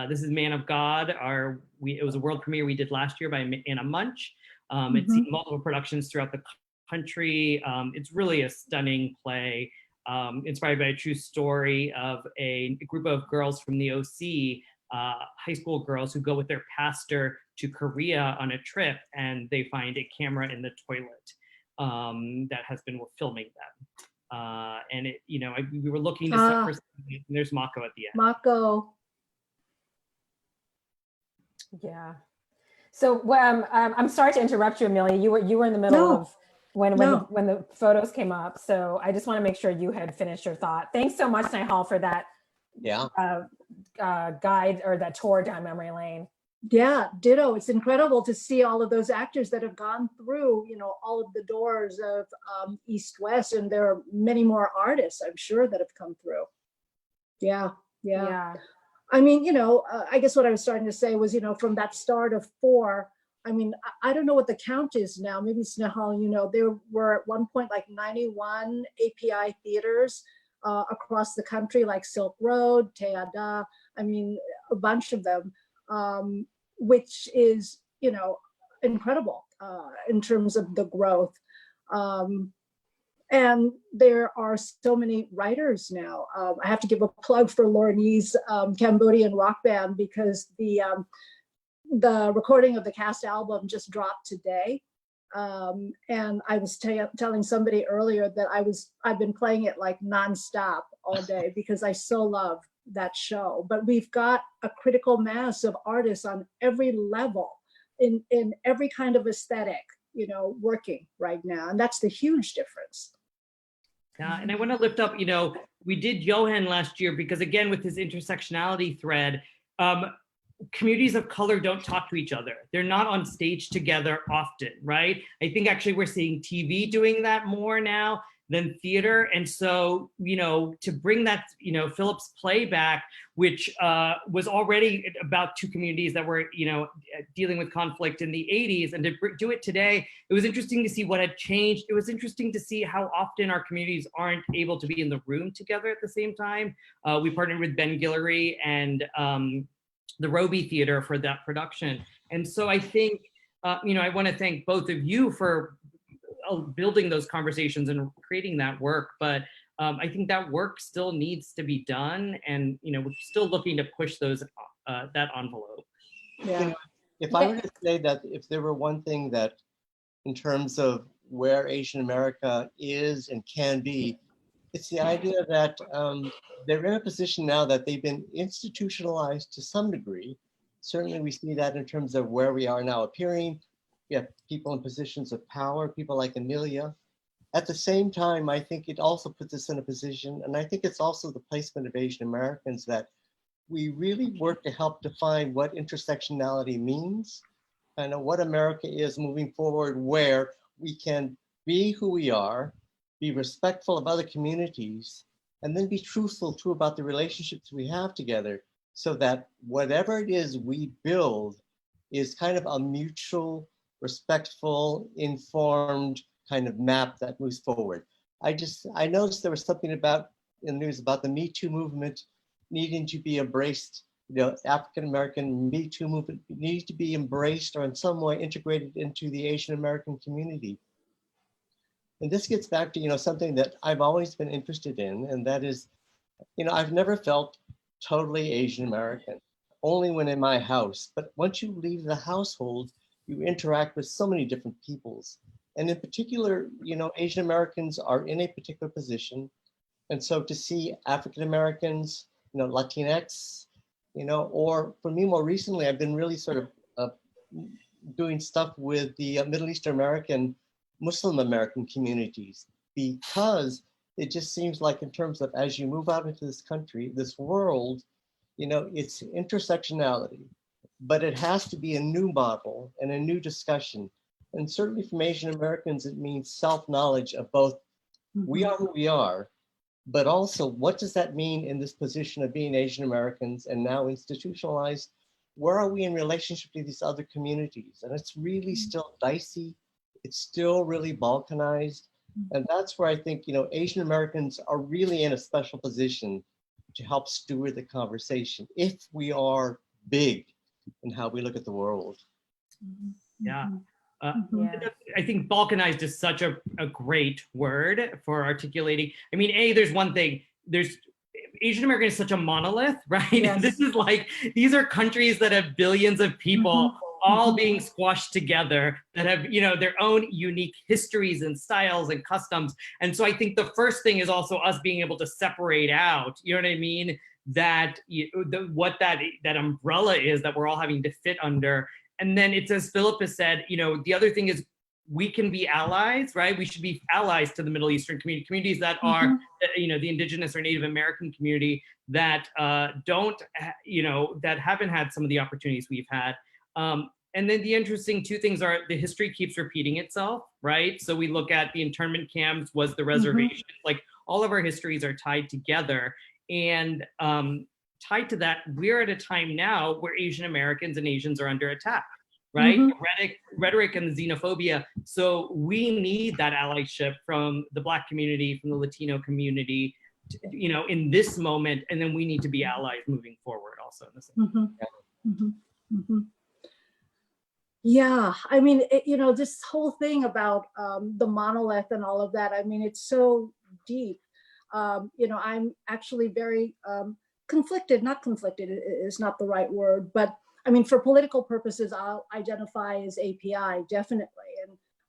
This is Man of God. It was a world premiere we did last year by Anna Munch. It's seen multiple productions throughout the country. It's really a stunning play, inspired by a true story of a group of girls from the OC, high school girls who go with their pastor to Korea on a trip, and they find a camera in the toilet that has been filming them. And it, we were looking to set for something, and there's Mako at the end. Mako. Yeah. So I'm sorry to interrupt you, Amelia. You were in the middle of when the photos came up. So I just want to make sure you had finished your thought. Thanks so much, Snehal, for that guide or that tour down memory lane. Yeah, ditto. It's incredible to see all of those actors that have gone through, all of the doors of East West, and there are many more artists, I'm sure, that have come through. Yeah. I mean, I guess what I was starting to say was, from that start of 4, I mean, I don't know what the count is now. Maybe Snehal, there were at one point like 91 API theaters across the country, like Silk Road, Teada, I mean, a bunch of them. Which is, incredible in terms of the growth. And there are so many writers now. I have to give a plug for Lauren's Cambodian rock band, because the recording of the cast album just dropped today. And I was telling somebody earlier that I've been playing it like nonstop all day because I so love that show. But we've got a critical mass of artists on every level, in every kind of aesthetic, working right now. And that's the huge difference. Yeah, and I want to lift up, we did Johan last year because, again, with his intersectionality thread, communities of color don't talk to each other. They're not on stage together often, right? I think actually we're seeing TV doing that more now than theater. And so, to bring that, Philip's play back, which was already about 2 communities that were, dealing with conflict in the 80s, and to do it today, it was interesting to see what had changed. It was interesting to see how often our communities aren't able to be in the room together at the same time. We partnered with Ben Guillory and the Roby Theater for that production. And so I think, I want to thank both of you for building those conversations and creating that work. But I think that work still needs to be done. And, we're still looking to push that envelope. Yeah. If I were to say that if there were one thing that, in terms of where Asian America is and can be, it's the idea that they're in a position now that they've been institutionalized to some degree. Certainly we see that in terms of where we are now appearing. We have people in positions of power, people like Emilya. At the same time, I think it also puts us in a position, and I think it's also the placement of Asian Americans, that we really work to help define what intersectionality means and what America is moving forward, where we can be who we are, be respectful of other communities, and then be truthful too about the relationships we have together, so that whatever it is we build is kind of a mutual, respectful, informed kind of map that moves forward. I noticed there was something in the news about the Me Too movement needing to be embraced. African-American Me Too movement needs to be embraced or in some way integrated into the Asian American community. And this gets back to, something that I've always been interested in, and that is, I've never felt totally Asian American, only when in my house. But once you leave the household, you interact with so many different peoples. And in particular, Asian Americans are in a particular position. And so to see African Americans, Latinx, or for me more recently, I've been really sort of doing stuff with the Middle Eastern American, Muslim American communities, because it just seems like, in terms of as you move out into this country, this world, it's intersectionality, but it has to be a new model and a new discussion. And certainly from Asian Americans, it means self-knowledge of both, we are who we are, but also what does that mean in this position of being Asian Americans and now institutionalized? Where are we in relationship to these other communities? And it's really still dicey. It's still really balkanized. And that's where I think, Asian Americans are really in a special position to help steward the conversation if we are big in how we look at the world. Yeah. Yeah. I think balkanized is such a great word for articulating. I mean, there's one thing, Asian American is such a monolith, right? Yes. This is like, these are countries that have billions of people all being squashed together that have, their own unique histories and styles and customs. And so I think the first thing is also us being able to separate out, you know what I mean? That what that umbrella is that we're all having to fit under. And then it's, as Philip has said, the other thing is we can be allies, right? We should be allies to the Middle Eastern communities that are, the indigenous or Native American community that that haven't had some of the opportunities we've had. And then the interesting two things are the history keeps repeating itself, right? So we look at the internment camps was the reservation, like all of our histories are tied together. And tied to that, we're at a time now where Asian Americans and Asians are under attack, right? Rhetoric and the xenophobia. So we need that allyship from the Black community, from the Latino community, in this moment, and then we need to be allies moving forward also. Yeah, I mean, this whole thing about the monolith and all of that, I mean, it's so deep. I'm actually very not conflicted is not the right word, but I mean, for political purposes, I'll identify as API, definitely.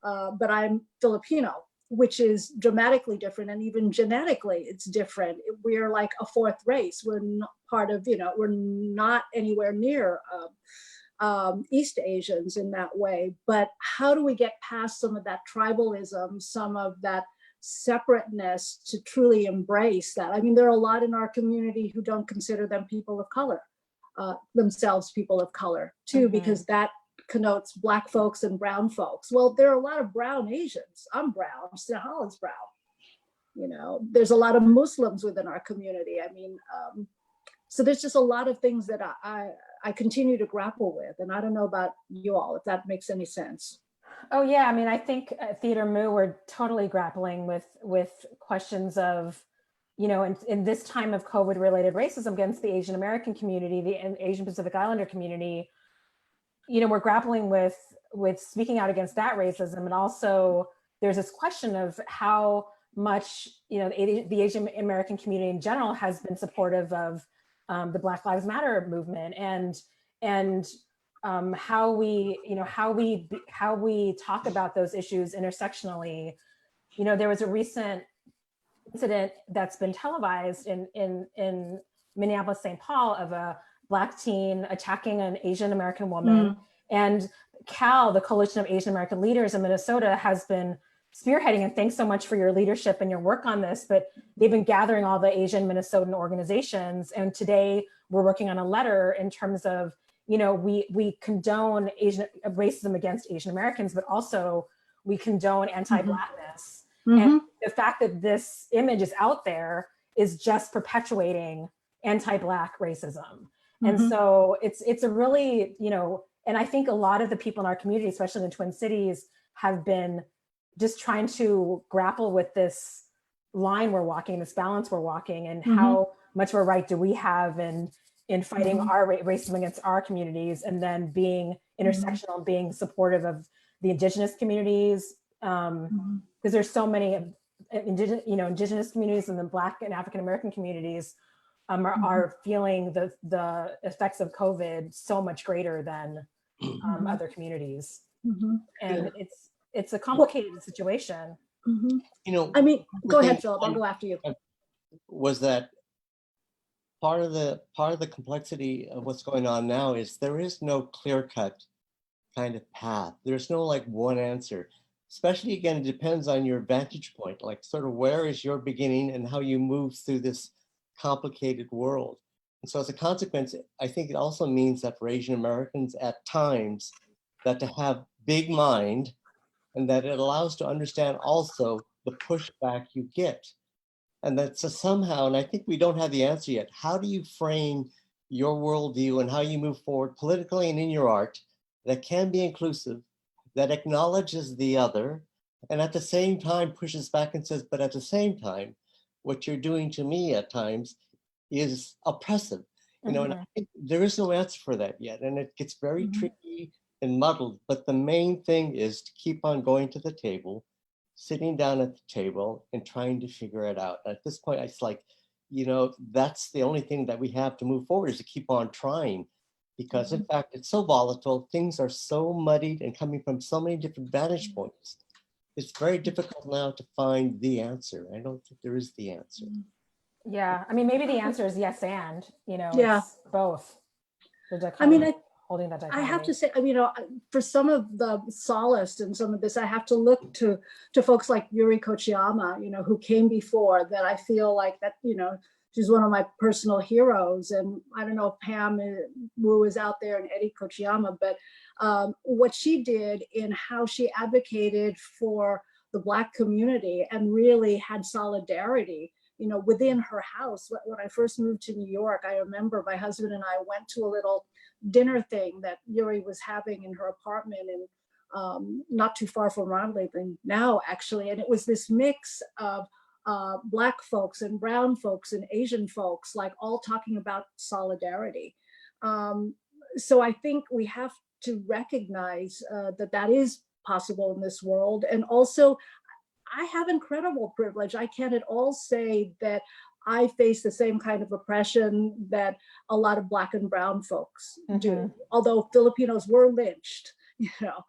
But I'm Filipino, which is dramatically different. And even genetically, it's different. We're like a fourth race. We're not part of, we're not anywhere near East Asians in that way. But how do we get past some of that tribalism, some of that separateness to truly embrace that? I mean, there are a lot in our community who don't consider them people of color, themselves people of color too, because that connotes Black folks and brown folks. Well, there are a lot of brown Asians. I'm brown, Snehal is brown. There's a lot of Muslims within our community. I mean, so there's just a lot of things that I continue to grapple with. And I don't know about you all, if that makes any sense. Oh yeah, I mean, I think at Theater Mu, we're totally grappling with questions of, in this time of COVID-related racism against the Asian American community, the Asian Pacific Islander community, we're grappling with speaking out against that racism. And also there's this question of how much, the Asian American community in general has been supportive of the Black Lives Matter movement and how we talk about those issues intersectionally. There was a recent incident that's been televised in Minneapolis, St. Paul, of a Black teen attacking an Asian American woman. And CAL, the Coalition of Asian American Leaders in Minnesota, has been spearheading, and thanks so much for your leadership and your work on this, but they've been gathering all the Asian Minnesotan organizations. And today we're working on a letter in terms of, we condone racism against Asian Americans, but also we condone anti-Blackness. And the fact that this image is out there is just perpetuating anti-Black racism. And so it's a really, and I think a lot of the people in our community, especially in the Twin Cities, have been just trying to grapple with this line we're walking, this balance we're walking, and how much of a right do we have in fighting our racism against our communities, and then being intersectional and being supportive of the indigenous communities, because there's so many indigenous communities and the Black and African American communities are feeling the effects of COVID so much greater than other communities, and it's a complicated situation. I mean, go ahead, Philip. I'll go after you. Was that part of the complexity of what's going on now is there is no clear-cut kind of path. There's no like one answer. Especially again, it depends on your vantage point, like sort of where is your beginning and how you move through this complicated world. And so as a consequence, I think it also means that for Asian Americans at times, that to have big mind and that it allows to understand also the pushback you get. And that's somehow, and I think we don't have the answer yet, how do you frame your worldview and how you move forward politically and in your art that can be inclusive, that acknowledges the other, and at the same time pushes back and says, but at the same time, what you're doing to me at times is oppressive. You know, and I think there is no answer for that yet. And it gets very tricky and muddled. But the main thing is to keep on going to the table, sitting down at the table and trying to figure it out. At this point, it's like, you know, that's the only thing that we have to move forward is to keep on trying. Because in fact, it's so volatile, things are so muddied and coming from so many different vantage points. It's very difficult now to find the answer. I don't think there is the answer. Yeah, I mean, maybe the answer is yes, and, you know, Yeah. it's both. I mean, Holding that dichotomy. I have to say, you know, for some of the solace and some of this, I have to look to folks like Yuri Kochiyama, you know, who came before, that I feel like that, you know, she's one of my personal heroes. And I don't know if Pam Wu is out there and Eddie Kochiyama, but what she did in how she advocated for the Black community and really had solidarity, you know, within her house. When I first moved to New York, I remember my husband and I went to a little dinner thing that Yuri was having in her apartment and not too far from where I'm living now, actually. And it was this mix of Black folks and brown folks and Asian folks, like all talking about solidarity. So I think we have to recognize that is possible in this world. And also, I have incredible privilege. I can't at all say that I face the same kind of oppression that a lot of Black and brown folks do. Although Filipinos were lynched, you know,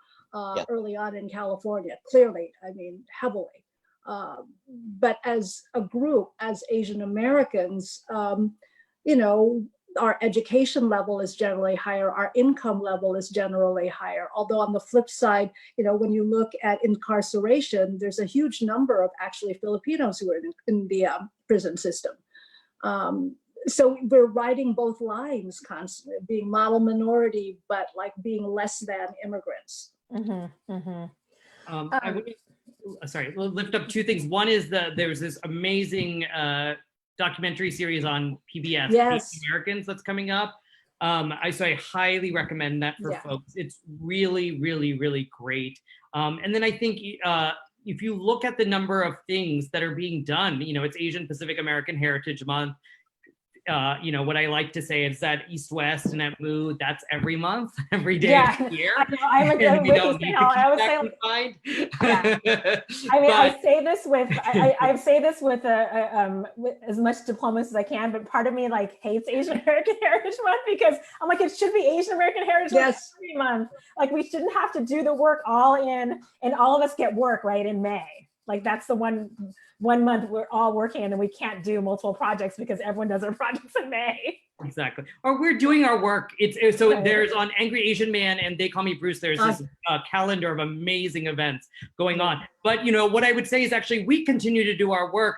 early on in California, clearly, I mean, heavily. But as a group, as Asian Americans, you know, our education level is generally higher, our income level is generally higher. Although on the flip side, you know, when you look at incarceration, there's a huge number of actually Filipinos who are in the prison system. So we're riding both lines constantly, being model minority, but like being less than immigrants. I would, sorry, we'll lift up two things. One is there's this amazing documentary series on PBS, Yes. Americans, that's coming up. So I highly recommend that for folks. It's really, really, really great. And then I think if you look at the number of things that are being done, you know, it's Asian Pacific American Heritage Month. You know, what I like to say is that East West and at Mu, that's every month, every day of the year. I know, I'm with you, Snehal. I would say, I mean, I say this with, I say this with as much diplomacy as I can, but part of me like hates Asian American Heritage Month because I'm like, it should be Asian American Heritage Month every month. Like we shouldn't have to do the work all in, and all of us get work right in May. Like that's the one month we're all working and we can't do multiple projects because everyone does their projects in May. Exactly. Or we're doing our work. It's so there's on Angry Asian Man and They Call Me Bruce, there's this calendar of amazing events going on. But you know, what I would say is actually we continue to do our work.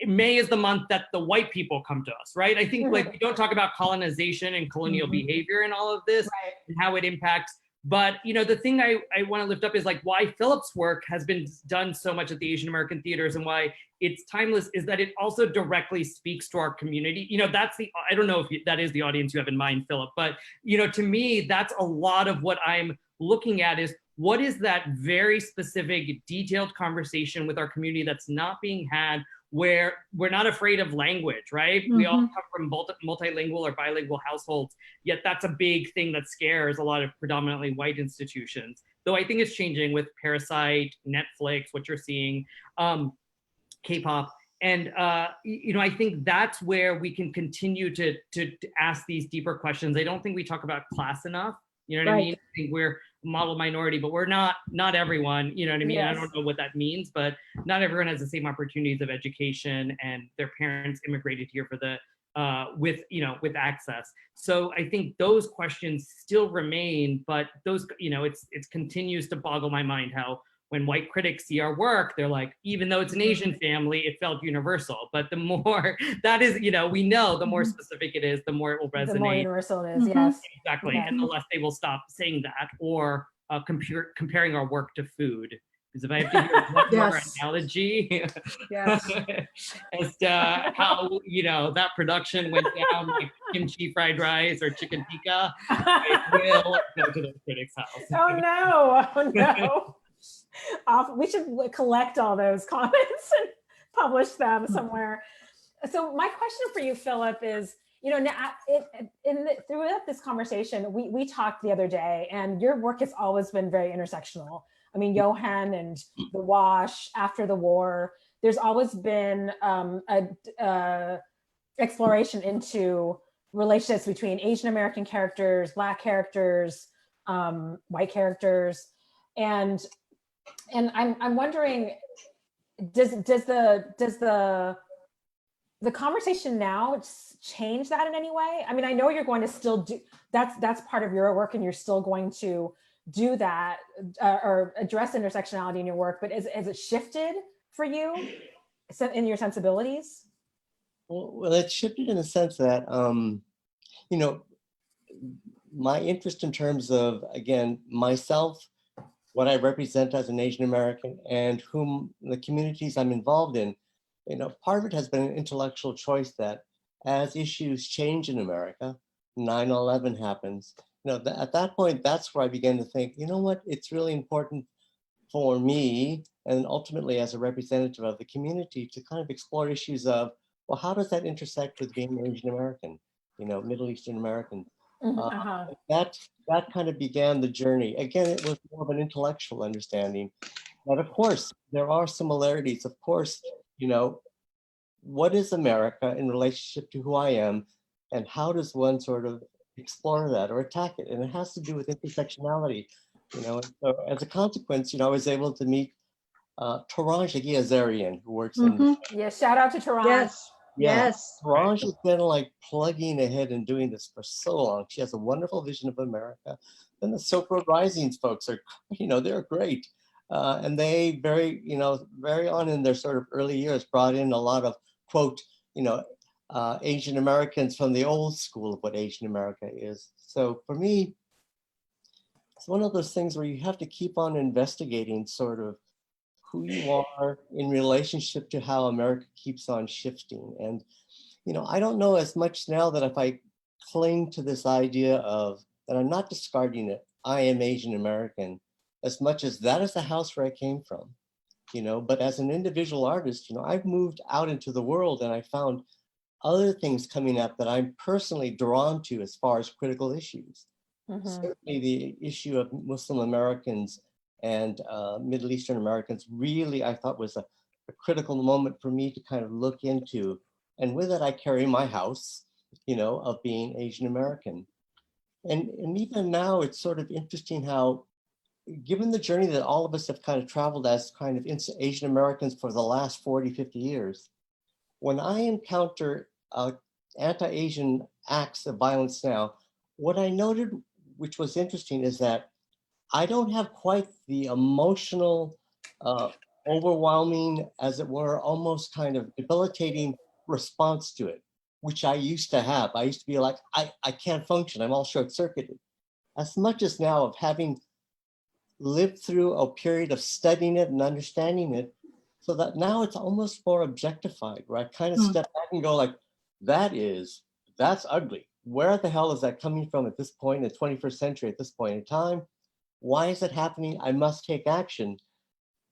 May is the month that the white people come to us, right? I think like we don't talk about colonization and colonial behavior and all of this and how it impacts. But you know, the thing I want to lift up is like why Philip's work has been done so much at the Asian American theaters and why it's timeless is that it also directly speaks to our community. You know, that's I don't know if that is the audience you have in mind, Philip, but you know, to me, that's a lot of what I'm looking at is what is that very specific, detailed conversation with our community that's not being had where we're not afraid of language, right? We all come from multilingual or bilingual households, yet that's a big thing that scares a lot of predominantly white institutions. Though I think it's changing with Parasite, Netflix, what you're seeing, K-pop. And you know, I think that's where we can continue to ask these deeper questions. I don't think we talk about class enough. You know what I mean? I think we're model minority, but we're not everyone, you know what I mean? I don't know what that means, but not everyone has the same opportunities of education and their parents immigrated here for the with access. So I think those questions still remain, but those, you know, it continues to boggle my mind how when white critics see our work, they're like, even though it's an Asian family, it felt universal. But the more that is, you know, we know the more specific it is, the more it will resonate. The more universal it is, yes. Exactly, and the less they will stop saying that or comparing our work to food. Because if I have to hear one more Yes. analogy Yes. as to how, that production went down like kimchi fried rice or chicken tikka, I will go to the critic's house. Oh no, oh no. We should collect all those comments and publish them somewhere. So my question for you, Philip, is, now throughout this conversation, we talked the other day, and your work has always been very intersectional. I mean, Johan and the Wash, After the War, there's always been exploration into relationships between Asian American characters, Black characters, white characters, and I'm wondering, does the conversation now change that in any way? I mean, I know you're going to still do that's part of your work, and you're still going to do that or address intersectionality in your work, but has it shifted for you in your sensibilities? Well, it shifted in the sense that, my interest in terms of, again, myself, what I represent as an Asian American, and whom the communities I'm involved in, part of it has been an intellectual choice that as issues change in America, 9/11 happens, at that point, that's where I began to think, what, it's really important for me, and ultimately as a representative of the community, to kind of explore issues of, well, how does that intersect with being Asian American, Middle Eastern American? That kind of began the journey. Again, it was more of an intellectual understanding. But of course, there are similarities. Of course, what is America in relationship to who I am, and how does one sort of explore that or attack it? And it has to do with intersectionality. So as a consequence, I was able to meet Torange Aguiazarian, who works in. Yeah, shout out to Torange. Yes. Yeah. Yes. Torange has been like plugging ahead and doing this for so long. She has a wonderful vision of America. And the Silk Road Risings folks are, they're great. And they very on in their sort of early years brought in a lot of, quote, Asian Americans from the old school of what Asian America is. So for me, it's one of those things where you have to keep on investigating sort of who you are in relationship to how America keeps on shifting. And, I don't know as much now that if I cling to this idea of that I'm not discarding it, I am Asian American, as much as that is the house where I came from, but as an individual artist, I've moved out into the world and I found other things coming up that I'm personally drawn to as far as critical issues. Certainly the issue of Muslim Americans and Middle Eastern Americans really, I thought, was a critical moment for me to kind of look into. And with it, I carry my house, of being Asian American. And even now, it's sort of interesting how, given the journey that all of us have kind of traveled as kind of Asian Americans for the last 40, 50 years, when I encounter anti-Asian acts of violence now, what I noted, which was interesting, is that I don't have quite the emotional, overwhelming, as it were, almost kind of debilitating response to it, which I used to have. I used to be like, I can't function. I'm all short-circuited. As much as now of having lived through a period of studying it and understanding it, so that now it's almost more objectified, where I kind of step back and go like, that's ugly. Where the hell is that coming from at this point in the 21st century, at this point in time? Why is it happening? I must take action.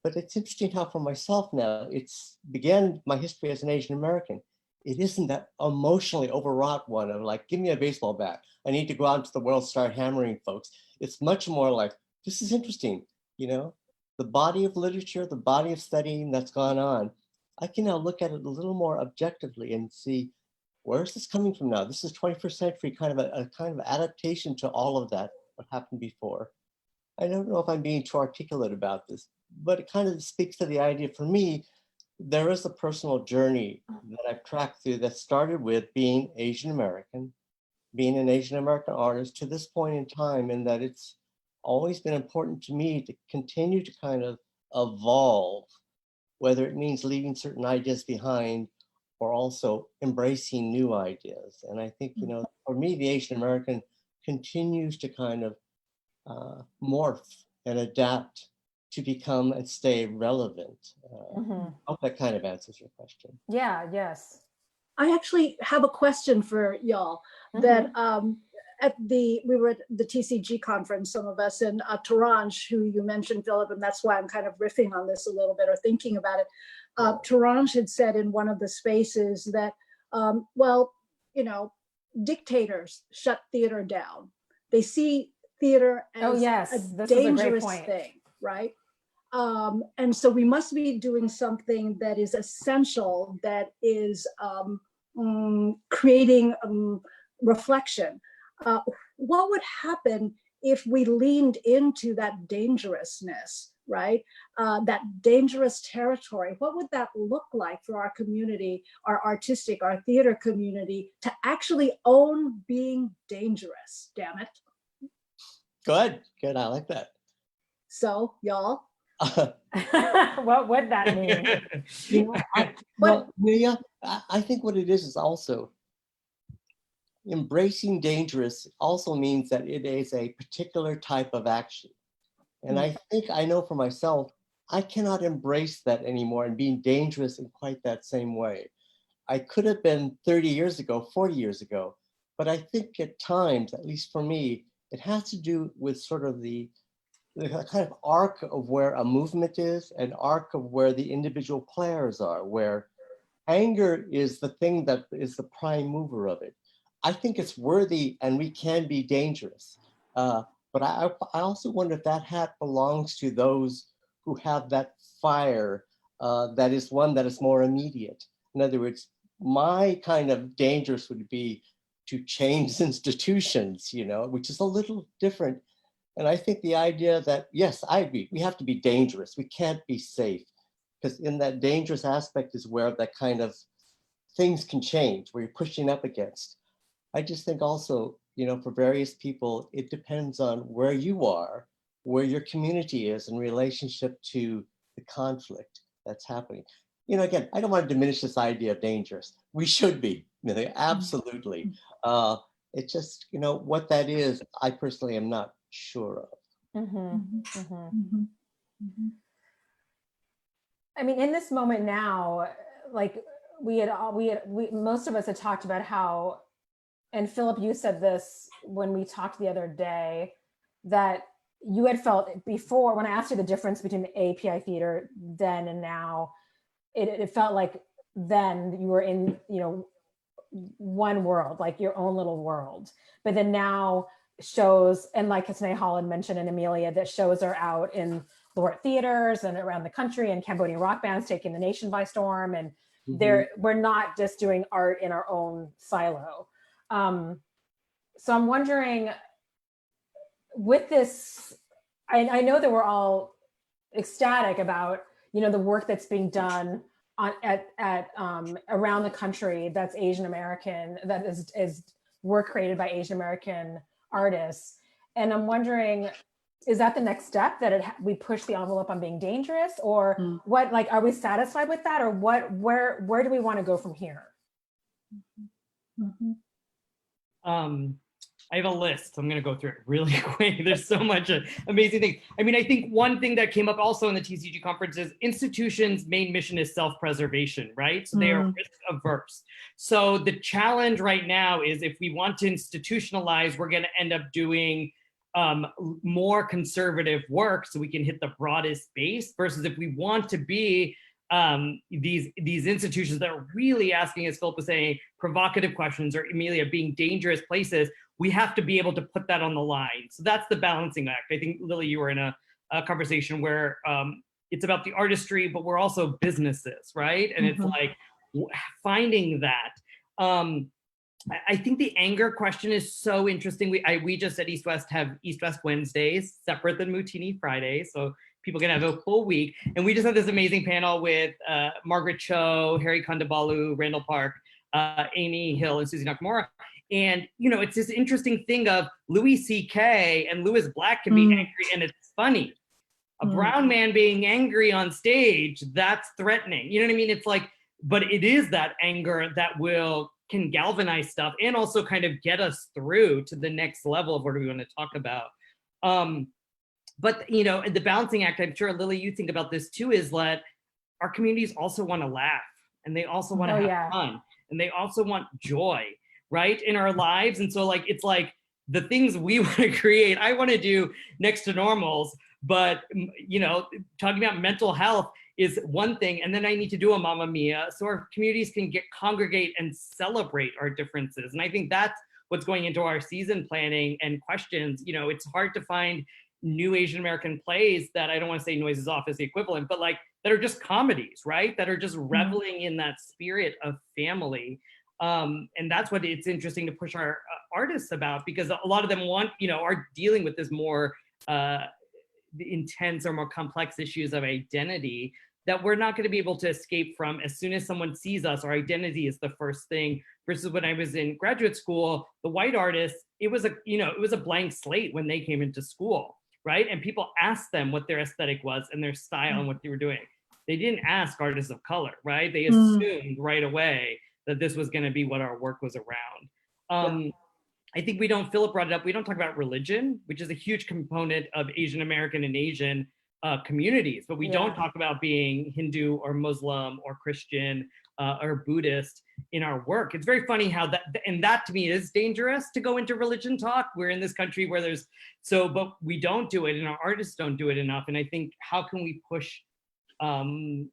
But it's interesting how for myself now, it's began my history as an Asian American. It isn't that emotionally overwrought one of like, give me a baseball bat. I need to go out into the world, start hammering folks. It's much more like, this is interesting, the body of literature, the body of studying that's gone on. I can now look at it a little more objectively and see, where's this coming from now? This is 21st century kind of a kind of adaptation to all of that, what happened before. I don't know if I'm being too articulate about this, but it kind of speaks to the idea for me, there is a personal journey that I've tracked through that started with being Asian American, being an Asian American artist to this point in time, and that it's always been important to me to continue to kind of evolve, whether it means leaving certain ideas behind or also embracing new ideas. And I think, for me, the Asian American continues to kind of morph and adapt to become and stay relevant. Mhm. I hope that kind of answers your question. Yeah, yes. I actually have a question for y'all that we were at the TCG conference, some of us, and Taranj, who you mentioned, Philip, and that's why I'm kind of riffing on this a little bit or thinking about it. Taranj had said in one of the spaces that, well, you know, dictators shut theater down. They see theater as a dangerous thing, right? And so we must be doing something that is essential, that is creating reflection. What would happen if we leaned into that dangerousness, right? That dangerous territory? What would that look like for our community, our artistic, our theater community, to actually own being dangerous? Damn it. Good, good, I like that. So, y'all. What would that mean? You know, Emilya, I think what it is also embracing dangerous also means that it is a particular type of action. And I think I know for myself, I cannot embrace that anymore and being dangerous in quite that same way. I could have been 30 years ago, 40 years ago, but I think at times, at least for me, it has to do with sort of the kind of arc of where a movement is, an arc of where the individual players are, where anger is the thing that is the prime mover of it. I think it's worthy and we can be dangerous. But I also wonder if that hat belongs to those who have that fire that is one that is more immediate. In other words, my kind of dangerous would be to change institutions, you know, which is a little different. And I think the idea that, yes, I agree, we have to be dangerous. We can't be safe, because in that dangerous aspect is where that kind of things can change, where you're pushing up against. I just think also, you know, for various people, it depends on where you are, where your community is in relationship to the conflict that's happening. You know, again, I don't want to diminish this idea of dangerous. We should be, you know, absolutely. It's just, you know, what that is, I personally am not sure of. I mean, in this moment now, like most of us had talked about how, and Philip, you said this when we talked the other day, that you had felt before, when I asked you the difference between the API theater then and now, it felt like then you were in, you know, one world, like your own little world. But then now shows, and like Snehal had mentioned and Emilya, that shows are out in Lord theaters and around the country, and Cambodian rock bands taking the nation by storm. And we're not just doing art in our own silo. So I'm wondering, with this, I know that we're all ecstatic about, you know, the work that's being done around the country that's Asian American, that is work created by Asian American artists. And I'm wondering, is that the next step, that we push the envelope on being dangerous, or what? Like, are we satisfied with that, or what? Where do we want to go from here? I have a list. I'm going to go through it really quick. There's so much amazing things. I mean, I think one thing that came up also in the TCG conference is institutions' main mission is self-preservation, right? So they are risk averse. So the challenge right now is, if we want to institutionalize, we're going to end up doing more conservative work so we can hit the broadest base, versus if we want to be these institutions that are really asking, as Philip was saying, provocative questions, or Emilya, being dangerous places, we have to be able to put that on the line. So that's the balancing act. I think, Lily, you were in a conversation where it's about the artistry, but we're also businesses, right? And it's like finding that. I think the anger question is so interesting. We just at East West have East West Wednesdays, separate than Mu-tini Fridays, so people can have a full week. And we just had this amazing panel with Margaret Cho, Harry Kondabalu, Randall Park, Amy Hill, and Susie Nakamura. And, you know, it's this interesting thing of Louis C.K. and Louis Black can be angry, and it's funny. A brown man being angry on stage, that's threatening. You know what I mean? It's like, but it is that anger that can galvanize stuff and also kind of get us through to the next level of what we want to talk about. But, you know, the balancing act, I'm sure, Lily, you think about this too, is that our communities also want to laugh, and they also want to have fun, and they also want joy, right, in our lives. And so like, it's like the things we want to create, I want to do next to normals, but, you know, talking about mental health is one thing, and then I need to do a Mamma Mia so our communities can congregate and celebrate our differences. And I think that's what's going into our season planning and questions. You know, it's hard to find new Asian American plays that, I don't want to say Noises Off is the equivalent, but like that are just comedies, right? That are just reveling in that spirit of family. And that's what it's interesting to push our artists about, because a lot of them want, you know, are dealing with this more intense or more complex issues of identity that we're not going to be able to escape from. As soon as someone sees us, our identity is the first thing, versus when I was in graduate school, the white artists, it was a, you know, it was a blank slate when they came into school, right? And people asked them what their aesthetic was and their style and what they were doing. They didn't ask artists of color, right? They assumed right away that this was going to be what our work was around. I think we don't, Philip brought it up, we don't talk about religion, which is a huge component of Asian American and Asian communities, but we don't talk about being Hindu or Muslim or Christian or Buddhist in our work. It's very funny how that, and that to me is dangerous to go into religion talk. We're in this country where there's, so, but we don't do it and our artists don't do it enough. And I think, how can we push all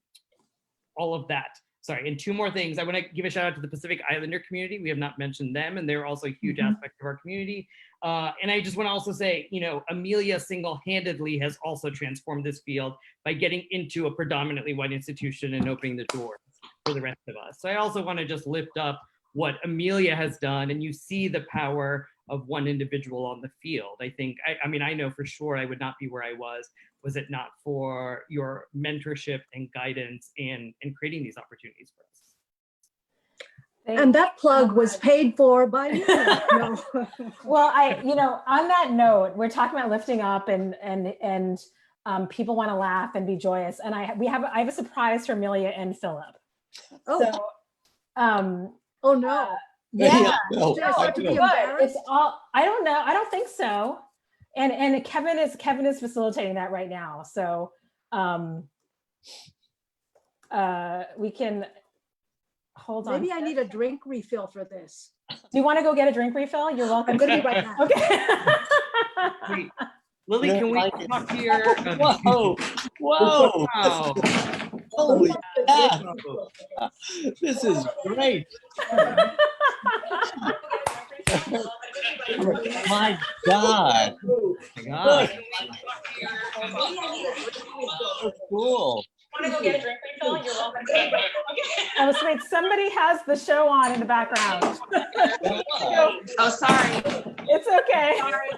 of that? Sorry, and two more things. I want to give a shout out to the Pacific Islander community. We have not mentioned them, and they're also a huge aspect of our community. And I just want to also say, you know, Emilya single-handedly has also transformed this field by getting into a predominantly white institution and opening the doors for the rest of us. So I also want to just lift up what Emilya has done, and you see the power of one individual on the field. I think, I mean, I know for sure I would not be where I was it not for your mentorship and guidance and creating these opportunities for us. And that plug was paid for by you. No. Well, you know, on that note, we're talking about lifting up and people want to laugh and be joyous. And I have a surprise for Emilya and Philip. Oh. So, oh no. Yeah. No, It's all, I don't know. I don't think so. And Kevin is facilitating that right now. So we can hold on. Maybe I need a drink refill for this. Do you want to go get a drink refill? You're welcome. I'm gonna be right back. Okay. Wait, Lily, can we talk to your? Whoa! Whoa! Wow. Holy cow! This is great. My God! God. So cool. Want to go get a drink refill? You're welcome. Oh, so wait, somebody has the show on in the background. Oh, sorry. It's okay. Sorry.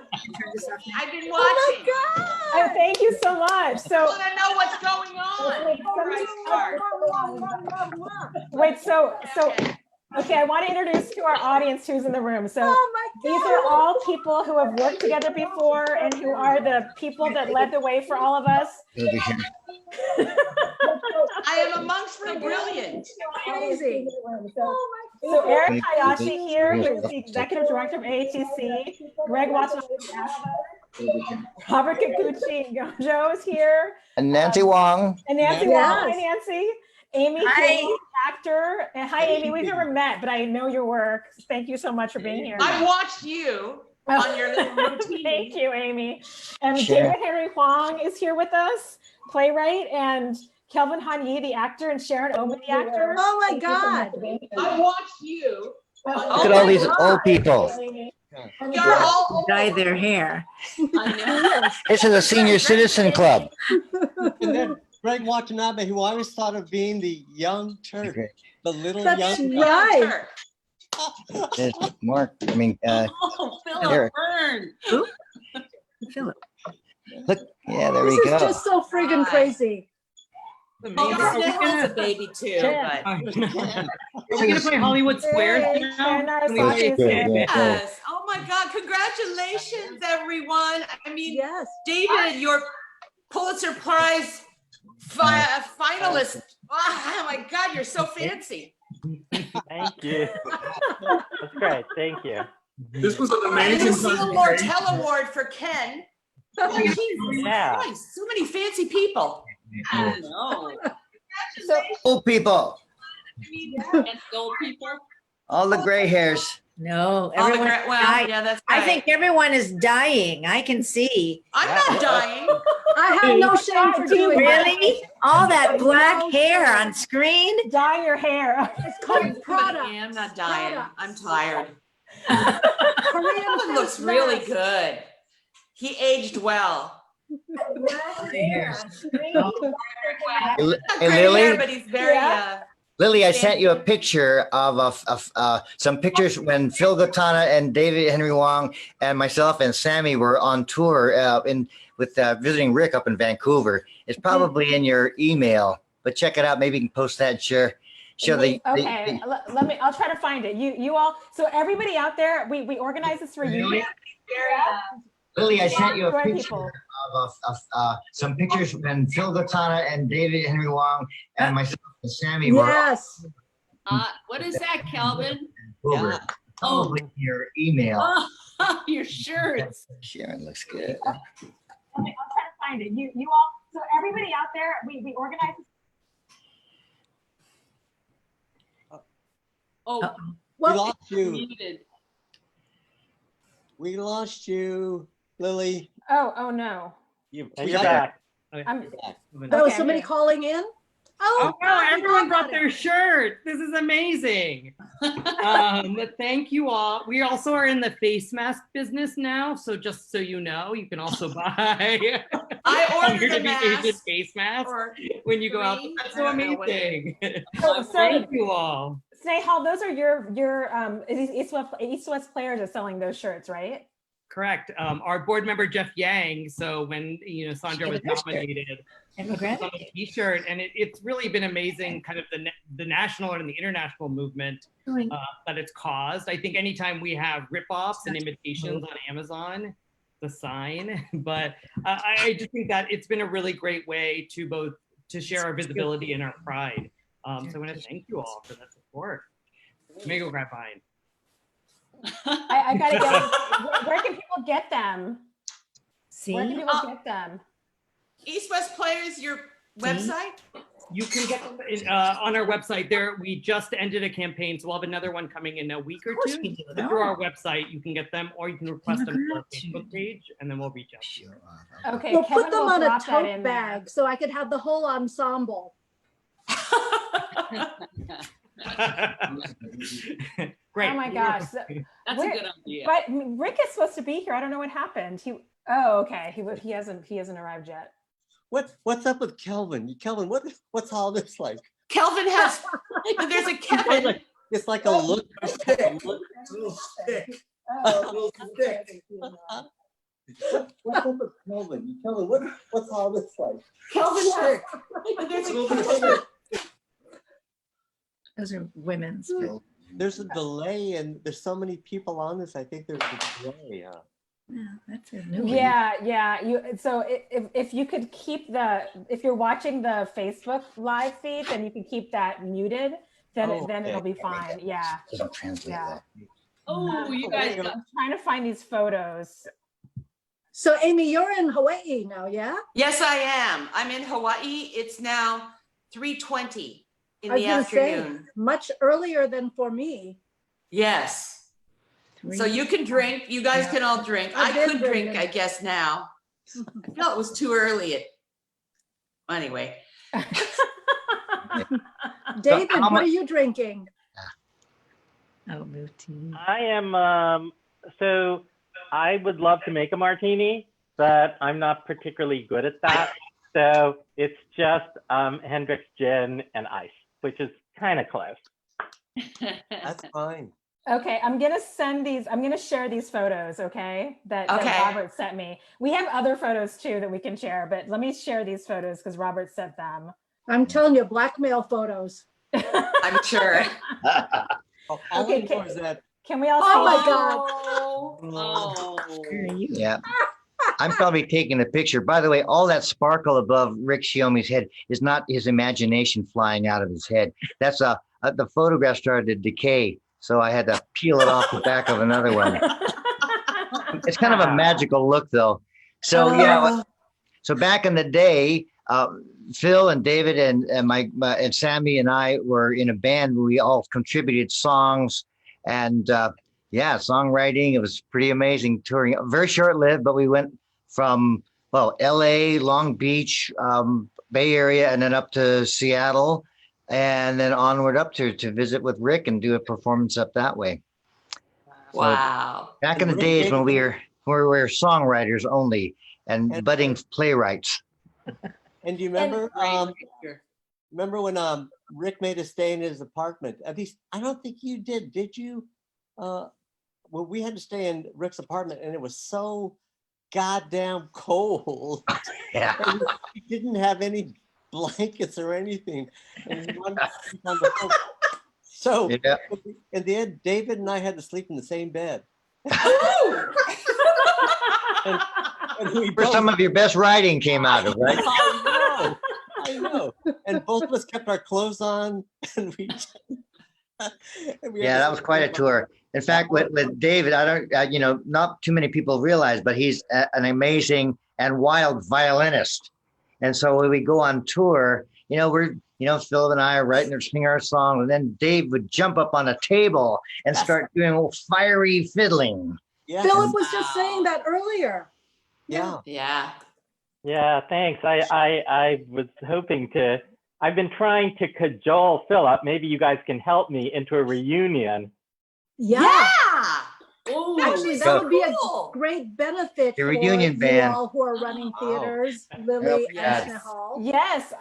I've been watching. Oh my God. Oh, thank you so much. So I want to know what's going on before I start. wait, so okay, I want to introduce to our audience who's in the room. So Oh my God. these are all people who have worked together before and who are the people that led the way for all of us. I am amongst the brilliant. Crazy. Oh my So Eric Hayashi here, who is the executive director of AATC, Greg Watson, Robert Kikuchi and Gojo is here. And Nancy Wong. And Nancy Yes. Wong. Hi, Nancy. Amy, Hi. actor. And hi, Amy. We've never met, but I know your work. Thank you so much for being here. I watched you on your little Mu-tini. Thank you, Amy. And Sure. David Henry Huang is here with us, playwright, and Kelvin Han Yi, the actor, and Sharon Oman, the actor. Oh my Thank you so much God. for being here. I watched you. Look at all these old people. You're all Dye their hair. I know. This is a senior citizen club. And then Greg Watanabe, who I always thought of being the young Turk, the little That's young right. Turk. There's Mark, Oh, Philip Eric. Byrne. Philip. look, yeah, there This we is go. just so friggin' crazy. Oh, Snehal's a baby too, Yeah. but Are we gonna play Hollywood Squares now? Sharon Can we Arasaki wait? is here. yes. Oh my God! Congratulations, everyone. I mean, Yes. David, your Pulitzer Prize finalist. Oh my God, you're so fancy. Thank you. That's great. Thank you. This was an And the amazing Lucille presentation. Lortel Award for Ken. Oh, Jesus Yeah. Christ, so many fancy people. I know. So Old people, And old people. all the gray hairs. No, All the everyone's well, dying. yeah, that's I right. think everyone is dying. I can see. I'm not dying. I have no shame for doing that. Really? All that black No hair shame. on screen? dye your hair. It's called products. I'm not dying. Products. I'm tired. Korean That looks face really mask. good. He aged well. Hey, Not hey, gray hair, Lily, but he's very Lily, I sent you a picture of some pictures when Phil Gotanda and David Henry Wong and myself and Sammy were on tour with visiting Rick up in Vancouver. It's probably in your email, but check it out. Maybe you can post that and share the. Okay, let me. I'll try to find it. You all. So everybody out there, we organize this reunion. Lily, I sent you a Join picture people. of some pictures when Phil Gotanda and David Henry Wong and myself and Sammy were on Yes. What is that, Calvin? Vancouver. Probably in your email. Oh, your shirts. Sharon looks good. I'll try to find it. You all. So everybody out there, we organize this. Oh, We Well, lost you. muted. We lost you, Lily. Oh no. You, And we you're got back. I'm. there was Okay. somebody calling in. Oh no, I everyone forgot brought about their it. shirt. This is amazing. Thank you all. We also are in the face mask business now. So just so you know, you can also buy I ordered a Asian mask. face mask Or when you go out. three. That's I so don't know what- amazing. So Thank you all. Snehal, those are your East West players are selling those shirts, right? Correct. Our board member Jeff Yang. So when Sandra was nominated, And on a t-shirt, and it's really been amazing, kind of the national and the international movement that it's caused. I think anytime we have rip-offs and imitations on Amazon, the sign. But I just think that it's been a really great way to share our visibility and our pride. So I want to thank you all for that support. Let me go grab mine. I gotta get. Where can people get them? See? Where can people get them? East West Players, your website? You can get them on our website. There, we just ended a campaign, so we'll have another one coming in a week or course two. we do. But through our website, you can get them, or you can request them through our Facebook page, and then we'll reach out to you. Okay, We'll Kevin put them will on a drop that tote in there. bag so I could have the whole ensemble. Great. Oh my gosh. That's a good idea. But Rick is supposed to be here. I don't know what happened. Okay. He hasn't arrived yet. What's up with Kelvin? Kelvin, what's all this like? Kelvin has, there's a Kevin. It's like a look. Oh, What's up with Kelvin? Kelvin, what's all this like? Kelvin has, there's a Kevin. Those are women's. There's a delay, and there's so many people on this. I think there's a delay. Yeah, that's a new one. yeah. If you could keep if you're watching the Facebook live feed, then you can keep that muted. Then it'll be fine. Yeah. Doesn't translate Yeah. that. Oh, you guys got I'm trying to find these photos. So Amy, you're in Hawaii now, yeah? Yes, I am. I'm in Hawaii. It's now 3:20 in I was the gonna say, afternoon. much earlier than for me. Yes. So you can drink. You guys can all drink. I I've been could drink, drinking. I guess, now. I felt it was too early. Anyway. David, how what much- are you drinking? Oh, Mu-tini. I am, so I would love to make a martini, but I'm not particularly good at that. So it's just Hendrick's gin and ice, which is kind of close. That's fine. Okay, I'm gonna share these photos, okay? That Okay. Robert sent me. We have other photos too that we can share, but let me share these photos because Robert sent them. I'm telling you, blackmail photos. I'm sure. How Okay, many more is that? Can we all Oh see? my God. Oh. Where are you? Yeah. I'm probably taking a picture. By the way, all that sparkle above Rick Shiomi's head is not his imagination flying out of his head. That's the photograph started to decay, so I had to peel it off the back of another one. It's kind of a magical look, though. So yeah, so back in the day, Phil and David and my and Sammy and I were in a band. We all contributed songs and yeah, songwriting. It was pretty amazing touring. Very short lived, but we went from L.A., Long Beach, Bay Area, and then up to Seattle, and then onward up to visit with Rick and do a performance up that way. Wow. So back in the days when we were songwriters only and budding playwrights. And do you remember remember when Rick made us stay in his apartment? At least I don't think you did you? Well, we had to stay in Rick's apartment and it was so goddamn cold. Yeah. And we didn't have any blankets or anything. And we wanted to sleep on the floor. So yeah. In the end, David and I had to sleep in the same bed. And Where some of your best writing came out of, right? I know. And both of us kept our clothes on, and we. Yeah, that was quite a tour. In fact, with David, I don't, not too many people realize, but he's an amazing and wild violinist. And so when we go on tour, Phil and I are writing or singing our song, and then Dave would jump up on a table and start doing a little fiery fiddling. Yeah. Philip was just saying that earlier. Yeah. Yeah. Yeah, thanks. I was hoping to, I've been trying to cajole Philip. Maybe you guys can help me into a reunion. Yeah. Ooh, Actually, that would be a great benefit The for reunion you band. all who are running theaters, Lily Yes. and Snehal. Yes,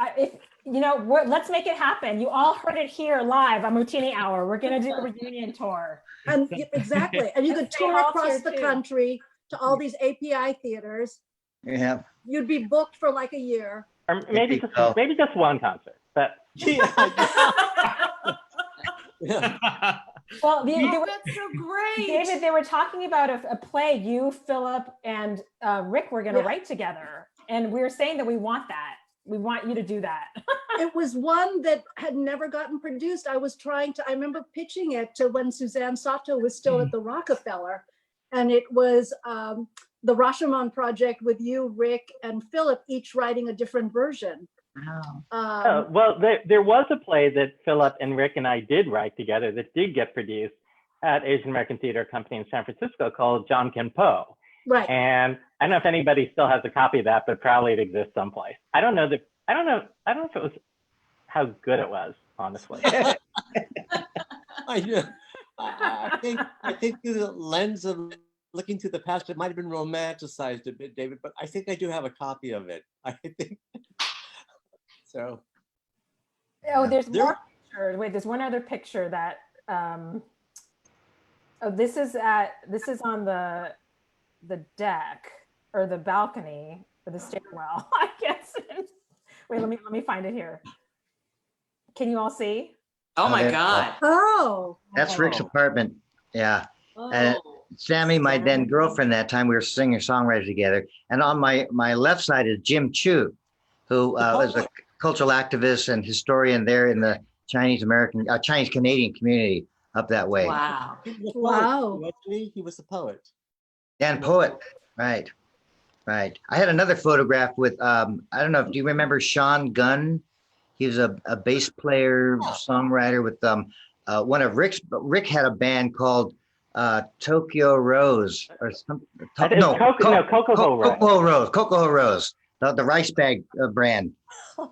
let's make it happen. You all heard it here live on Mu-tini Hour. We're going to do a reunion tour. And exactly. And you could tour Snehal across here the too. country to all these API theaters. Yeah. You'd be booked for like a year. Or maybe just one concert. But Yeah. Well, That's so great. David, they were talking about a play you, Philip, and Rick were going to write together. And we were saying that we want that. We want you to do that. It was one that had never gotten produced. I remember pitching it to when Suzanne Sato was still at the Rockefeller. And it was the Rashomon project with you, Rick, and Philip, each writing a different version. Wow. well, there was a play that Philip and Rick and I did write together that did get produced at Asian American Theater Company in San Francisco called John Ken Po. Right. And I don't know if anybody still has a copy of that, but probably it exists someplace. I don't know if it was how good it was, honestly. I think through the lens of looking through the past, it might have been romanticized a bit, David, but I think I do have a copy of it. I think so. Oh, there's more pictures. Wait, there's one other picture that this is on the deck or the balcony or the stairwell, I guess. Wait, let me find it here. Can you all see? Oh my God. Oh. That's Rick's apartment. Yeah. And Sammy, my then girlfriend that time, we were singer-songwriters together. And on my left side is Jim Chu, who was a cultural activist and historian there in the Chinese-Canadian community up that way. Wow. Wow. He was a poet. And poet, right. I had another photograph with, I don't know, do you remember Sean Gunn? He was a bass player, songwriter with one of Rick had a band called Tokyo Rose or something. Cocoa Rose, the rice bag brand.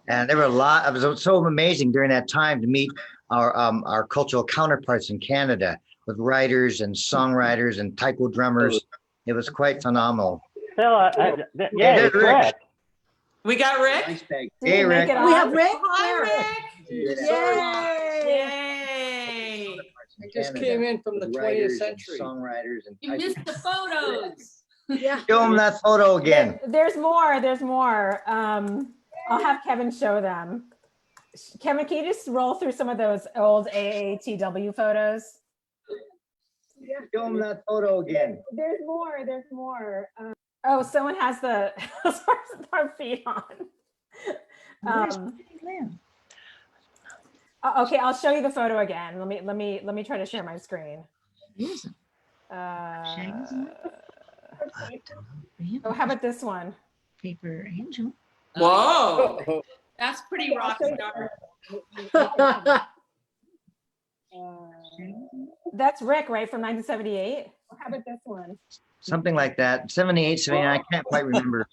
And there were a lot. It was so amazing during that time to meet our cultural counterparts in Canada with writers and songwriters and taiko drummers. It was quite phenomenal. Phil, there's Rick. We got Rick. Rice bag. Did Hey, we make Rick. it We on? have Rick. Hi, Rick. Yay. Yay. I just came in from the 20th century. Songwriters and You missed the photos. Yeah. show them that photo again. There's more. I'll have Kevin show them. Kevin, can you just roll through some of those old AATW photos? Show them that photo again. There's more. Someone has our feet on. Okay, I'll show you the photo again. Let me try to share my screen. Oh, how about this one? Paper Angel. Whoa. That's pretty rock star. That's Rick, right, from 1978? How about this one? Something like that. 78, 79. I can't quite remember.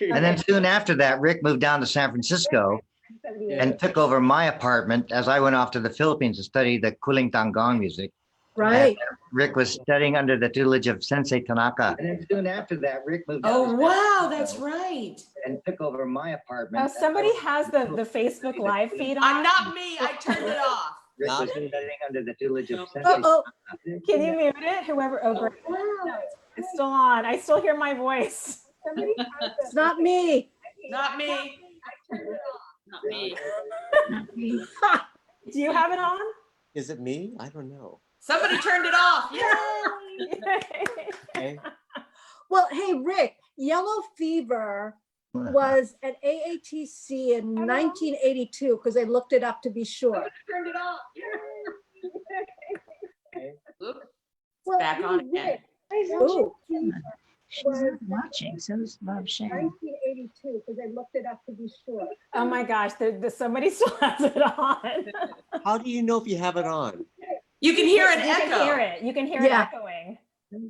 And then soon after that, Rick moved down to San Francisco and took over my apartment as I went off to the Philippines to study the Kuling Tanggong music. Right. And Rick was studying under the tutelage of Sensei Tanaka. And then soon after that, Rick moved down Oh, to San wow, Francisco that's right. and took over my apartment. Oh, somebody has the Facebook live feed on. Not me. I turned it off. Rick was studying under the tutelage of Sensei Uh-oh. Tanaka. Can you mute it? Whoever, oh, great. No, it's still on. I still hear my voice. Somebody has It's not me. Not me. Not me. Do you have it on? Is it me? I don't know. Somebody turned it off. Okay. Well, hey, Rick, yellow fever was at AATC in 1982 because I looked it up to be sure. Turned it off. Oop, Well, back on hey, again. Rick, yellow fever She's not watching. So is Bob Shane. 1982 because I looked it up to be sure. Oh my gosh, somebody still has it on. How do you know if you have it on? You can hear an You echo. can hear it. You can hear it Yeah. echoing.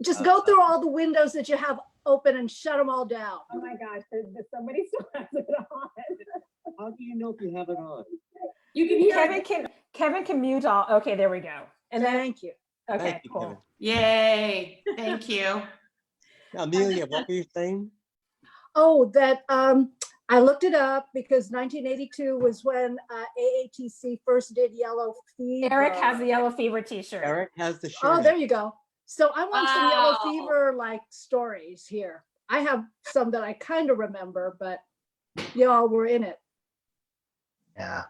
Just go through all the windows that you have open and shut them all down. Oh my gosh, somebody still has it on. How do you know if you have it on? You can hear Kevin can mute all. Okay, there we go. And then, Thank you. okay, Thank you, cool. Kevin. Yay. Thank you. Now, Amelia, what were you saying? Oh, that I looked it up because 1982 was when AATC first did yellow fever. Eric has the yellow fever t-shirt. Eric has the shirt. Oh, there you go. So I want some yellow Wow. fever like stories here. I have some that I kind of remember, but y'all were in it. Yeah.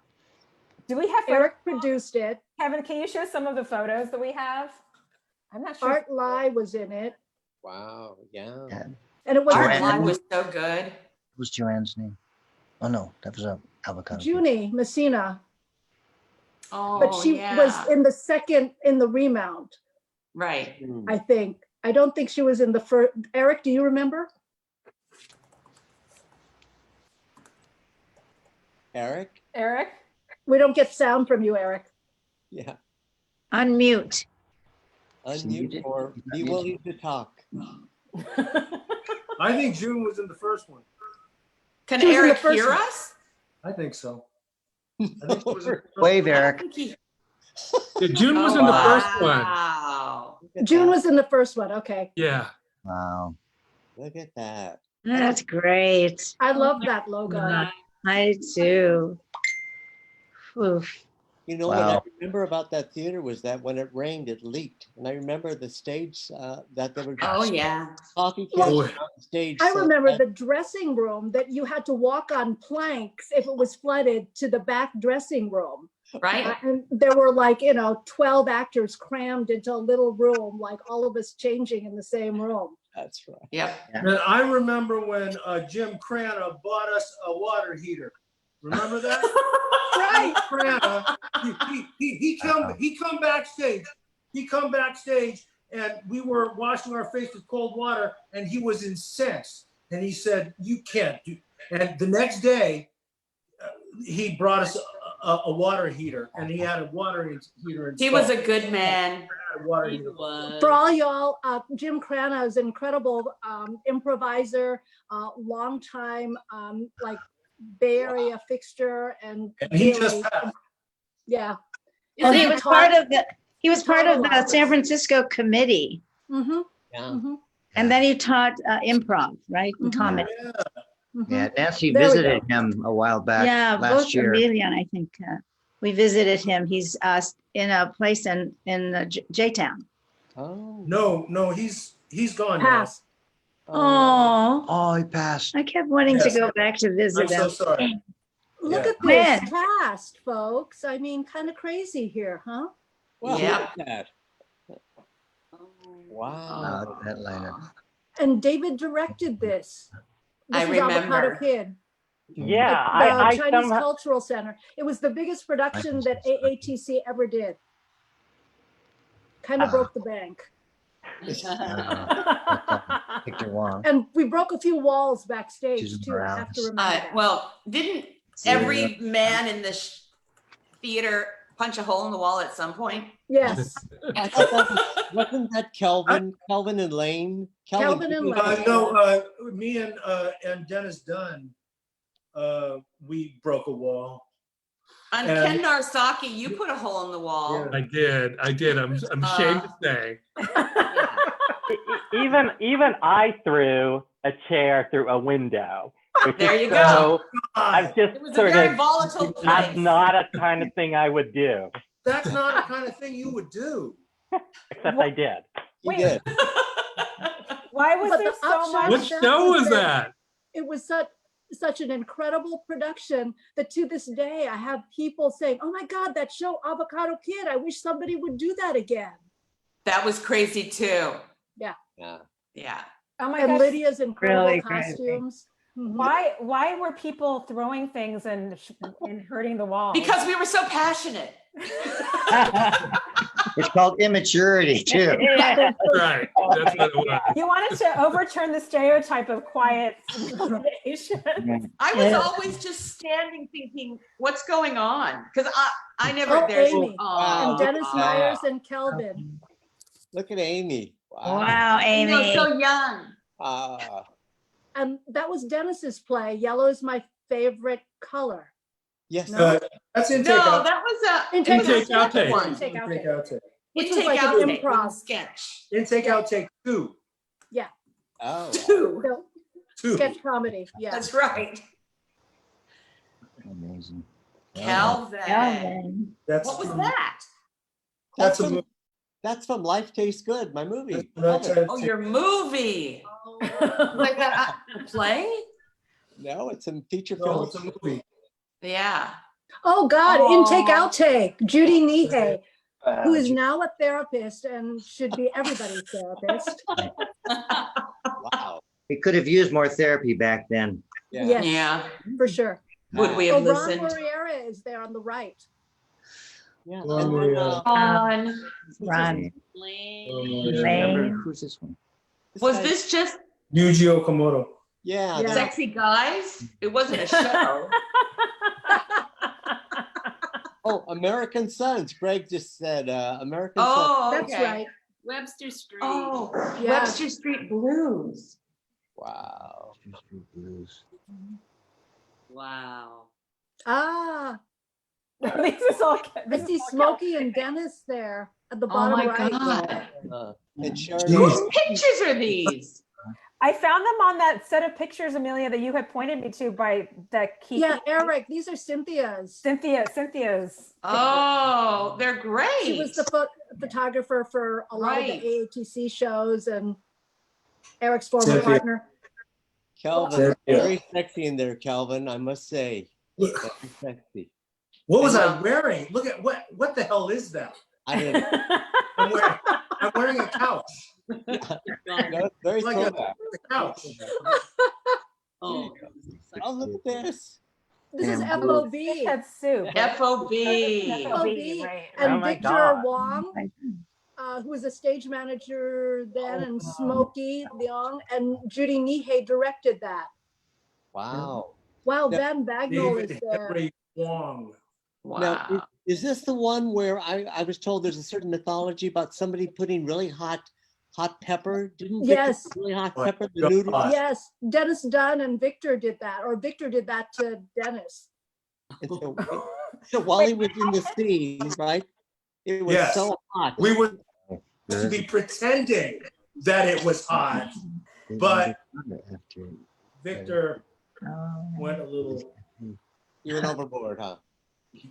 Do we have Eric produced it. Kevin, can you show some of the photos that we have? I'm not sure. Art Lai was in it. Wow, yeah. And it was Art Joanne. Live was so good. What was Joanne's name? Oh no, that was a avocado. Junie Messina, Oh, but she yeah. was in the remount, Right. Hmm. I think. I don't think she was in the first. Eric, do you remember? Eric? Eric? We don't get sound from you, Eric. Yeah. Unmute. Unmute or be willing to talk. I think June was in the first one. Can She was in the Eric first hear one. us? I think so. I think she was in the first Wave, one. Eric. Yeah, June was in the first one. Wow. Look at June that. was in the first one. Okay. Yeah. Wow. Look at that. That's great. I love that logo. I do. Oof. You know what I Wow. remember about that theater was that when it rained, it leaked. And I remember the stage that there were Oh, yeah. coffee Well, cans on the stage. I so remember that- the dressing room that you had to walk on planks if it was flooded to the back dressing room. Right? And there were 12 actors crammed into a little room, like all of us changing in the same room. That's right. Yep. And I remember when Jim Crana bought us a water heater. Remember that? Right. Crana, he come backstage. He come backstage, and we were washing our face with cold water, and he was incensed. And he said, "You can't do." And the next day, he brought us a water heater, and he had a water heater. He was a good man. water He heater. was. For all y'all, Jim Crana is an incredible improviser, long time Bay Area fixture, and And he really- just passed. yeah. Well, he And was part of the taught a lot. San Francisco committee, Mm-hmm, Yeah. mm-hmm, and then he taught improv, right? And Mhm. comedy. Yeah. mm-hmm. Yeah, Nancy There we visited him a while back Yeah, last both year. Amelia and I think we visited him. He's in a place in J-Town. Oh. No, he's gone now. Pass. Oh, Oh, he passed. I kept wanting to Yes. go back to I'm visit so him. sorry. Look Yeah. at this Man. cast, folks. I mean, kind of crazy here, huh? Well, Yeah. look at that. Wow. Oh, that lineup. And David directed this. This I is Avocado remember. Kid. Yeah, The I Chinese somehow, Cultural Center. It was the biggest production that AATC ever did. kind of broke the bank. Victor Wong. And we broke a few walls backstage Susan too. I have to remember that. Well, didn't every man in the theater punch a hole in the wall at some point? Yes. Wasn't that Kelvin and Lane? Kelvin and Lane. No, me and Dennis Dunn, we broke a wall. On Ken Narsaki, you put a hole in the wall. I did. I'm ashamed to say. Even I threw a chair through a window. There you go. I'm just It was a sort very of, volatile place. that's not a kind of thing I would do. That's not the kind of thing you would do. Except I did. You did. Why was But there the so upshot much? What show was that? It was such an incredible production that to this day I have people saying, "Oh my God, that show Avocado Kid! I wish somebody would do that again." That was crazy too. Yeah. Yeah. Oh my And gosh. Lydia's incredible Really crazy. costumes. Mhm. Why were people throwing things and hurting the wall? Because we were so passionate. It's called immaturity too. Right. That's what it was. you wanted to overturn the stereotype of quiet subordination. I was always just standing thinking, what's going on? Because I never, Oh, there's, Amy. oh, And Dennis wow. Myers and Kelvin. Look at Amy. Wow. Wow, you know, Amy. so young. And that was Dennis's play. Yellow is my favorite color. Yes. No. That's intake. No, that was a Intake outtake. one. Intake outtake. Which was intake like an outtake, improv. sketch. Intake outtake 2. Oh. Two. So, 2. sketch comedy. Yeah. That's right. Amazing. Calvin. Calvin. That's What was from- that? That's That's a movie. That's from Life Tastes Good, my movie. Oh, your movie. Like that play? No, it's a feature No, film. it's a movie. Yeah. Oh God, Oh. intake outtake. Judy Nihei, who is Wow. now a therapist and should be everybody's therapist. Wow. We could have used more therapy back then. Yeah. Yes, Yeah. for sure. Would we Oh, have Ron listened? Moriera is there on the right. Yeah. Oh, And then, yeah. On. Ron. Lane. Lane. Who's this one? Was guy- this just Yuji Okamoto. Yeah. Yeah. that- sexy guys? It wasn't a show. Oh, American Sons. Greg just said American Sons. Oh, That's okay. right. Webster Street. Oh, Yeah. Webster Street Blues. Wow. Blues. Wow. Ah, This is all. I see Smokey and Dennis there at the Oh bottom my right. God. And Sharon. Whose pictures are these? I found them on that set of pictures, Amelia, that you had pointed me to by that key. Yeah, Eric, these are Cynthia's. Cynthia's. Oh, they're great. She was the photographer for a lot Right. of the AATC shows and Eric's former Cynthia. partner. Kelvin. Yeah. Very sexy in there, Kelvin, I must say. Look, Very sexy. what was I wearing? Look at what the hell is that? I didn't I'm wearing a couch. know. It's very Like throwback. a couch. Oh. Oh, look at this. This is And FOB. Fish head soup. FOB. FOB. Right. And Oh my Victor God. Wong, who was a stage manager then, and Smokey Leong, and Judy Nihei directed that. Wow. Wow, Yeah. Ben Bagnall is David there. Henry Wong. Wow. Now, is this the one where I was told there's a certain mythology about somebody putting really hot pepper? Didn't Victor Yes. put really hot Oh, pepper? The God. noodles? Yes, Dennis Dunn and Victor did that, or Victor did that to Dennis. And so while he was in the scene, right? It was Yes. so hot. We would be pretending that it was hot. But- Victor went a little, You went overboard, huh?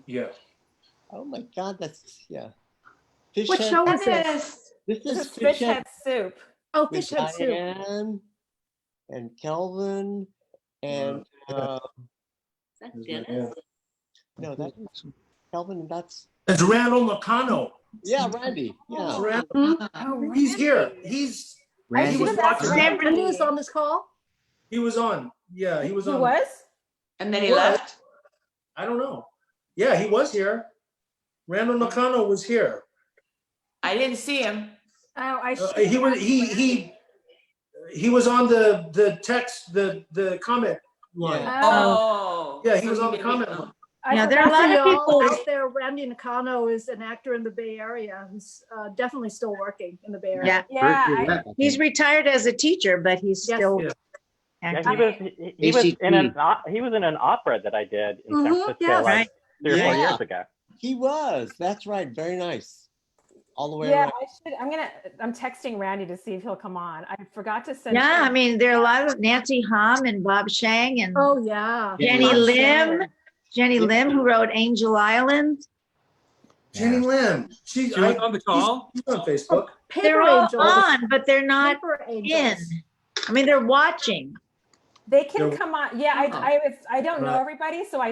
yeah. Oh my God, that's Fish What head- show is this? Dennis. This This is is fish head soup. Oh, with Fish Head Soup. Diane and Kelvin and Is that Dennis? no, that's Kelvin and that's It's Randall Nakano. Randy. Yeah. Randall, he's here. He was watching. And he was on this call? He was on. Yeah, he was He on. was? And then he What? left. I don't know. Yeah, he was here. Randall Nakano was here. I didn't see him. Oh, I He was on the text, the comment line. Oh. Yeah, he was on the comment line. Yeah, there are a lot of people. out there. Randy Nakano is an actor in the Bay Area who's definitely still working in the Bay Area. Yeah, he's retired as a teacher, but he's Yes. still. Yeah. Yeah, acting. he was in an opera that I did in San Francisco yes. like 3 or 4 Yeah. years ago. He was. That's right. Very nice. All the way Yeah, around. I'm texting Randy to see if he'll come on. I forgot to send. Yeah, I mean, there are a lot of Nancy Hom and Bob Shang and Oh yeah. Jenny Bob Lim. Shang. Jenny Lim, who wrote Angel Island. Jenny Lim. She was on the call. She's on Facebook. They're all on, but they're not Paper in. Angels. I mean, they're watching. They can They're- come on. Yeah, I don't know everybody, so I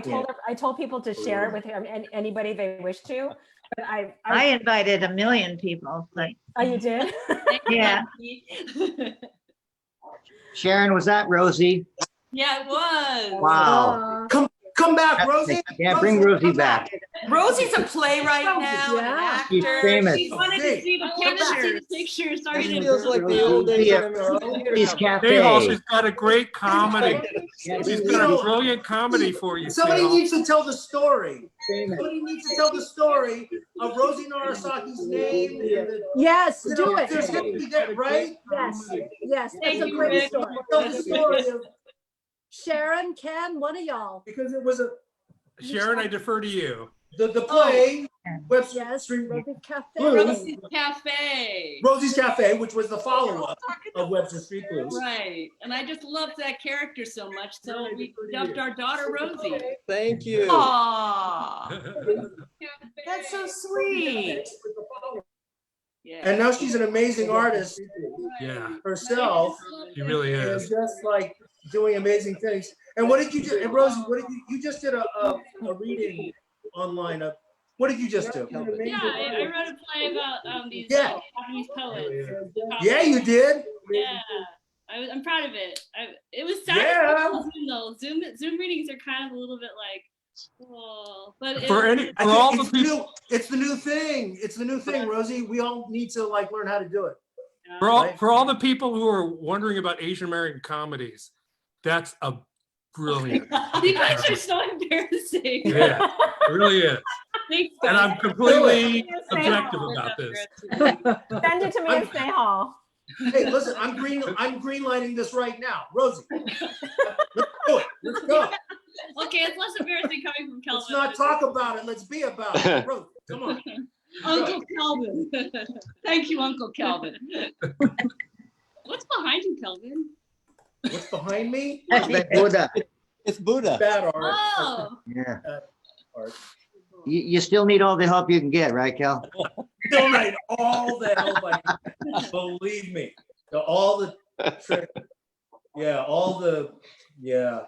told people to share it with him and anybody they wish to. But I invited 1 million people, but oh, you did? yeah. Sharon, was that Rosie? Yeah, it was. Wow. Come back, Rosie. Yeah, bring Rosie back. Rosie's a playwright now, and an Yeah. She's actor. famous. I wanted to see the pictures. Sorry It to feels like the old days. Rosie's Cafe. Snehal, she's got a great comedy. She's You got know, a brilliant comedy for you. Somebody Snehal. needs to tell the story. Somebody needs to tell the story of Rosie Narasaki's name. And the, Yes, you do know, it. there's history there, right? Yes, yes, Thank that's a you, great Rick. story. Tell the story of, Sharon, Ken, one of y'all. because it was Sharon, I defer to you. the play, Web Yes, Street Rosie's Cafe. Blues. Rosie's Cafe. Rosie's Cafe, which was the follow-up of Webster Street Blues. Right. And I just loved that character so much. So we dubbed our daughter Rosie. Thank you. Aww, that's so sweet. Yeah. And now she's an amazing artist Yeah, herself, she really and is. just like doing amazing things. And what did you do? And Rosie, what did you just did a reading online of, what did you just do? Yeah, I wrote a play about these Yeah. Japanese poets. Yeah, you did. Yeah. I'm proud of it. It was sad Yeah. on Zoom though. Zoom readings are kind of a little bit like, oh, but For I all think the people, it's the new thing. It's the new thing, Rosie. We all need to like learn how to do it. for all the people who are wondering about Asian American comedies, that's a brilliant. you guys are so embarrassing. Yeah, it really is. Thanks, And guys. I'm completely objective about this. Send it to me in Snehal. Hey, listen, I'm greenlighting this right now, Rosie. Let's do it. Let's go. Okay, it's less embarrassing coming from Kelvin. Let's not talk about it. Let's be about it. Rosie, come on. Uncle Kelvin. Thank you, Uncle Kelvin. What's behind you, Kelvin? What's behind me? That's the Buddha. It's Buddha. Bad art. Oh, Yeah. Art. You still need all the help you can get, right, Kel? Donate all the help I can. Believe me. All the trick. Yeah, all the, yeah.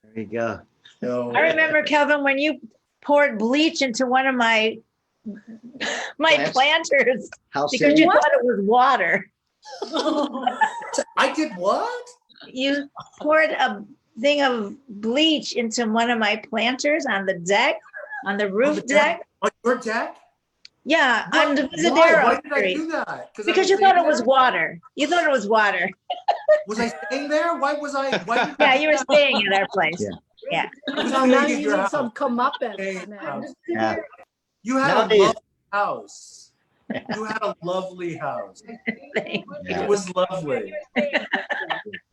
There you go. No. I remember, Kelvin, when you poured bleach into one of my Plants? planters How because you thought it was water. I did what? You poured a thing of bleach into one of my planters on the deck, on the roof deck. On your deck? Yeah, on the Why? Visadero Why did I Street. do that? Because you thought it was water. You thought it was water. Was I staying there? Why was I? Why did Yeah, you were staying at our place. Yeah. I was So staying now at you your need house. some comeuppance now. House. Yeah. You had Nowadays- a lovely house. You had a lovely house. It was lovely.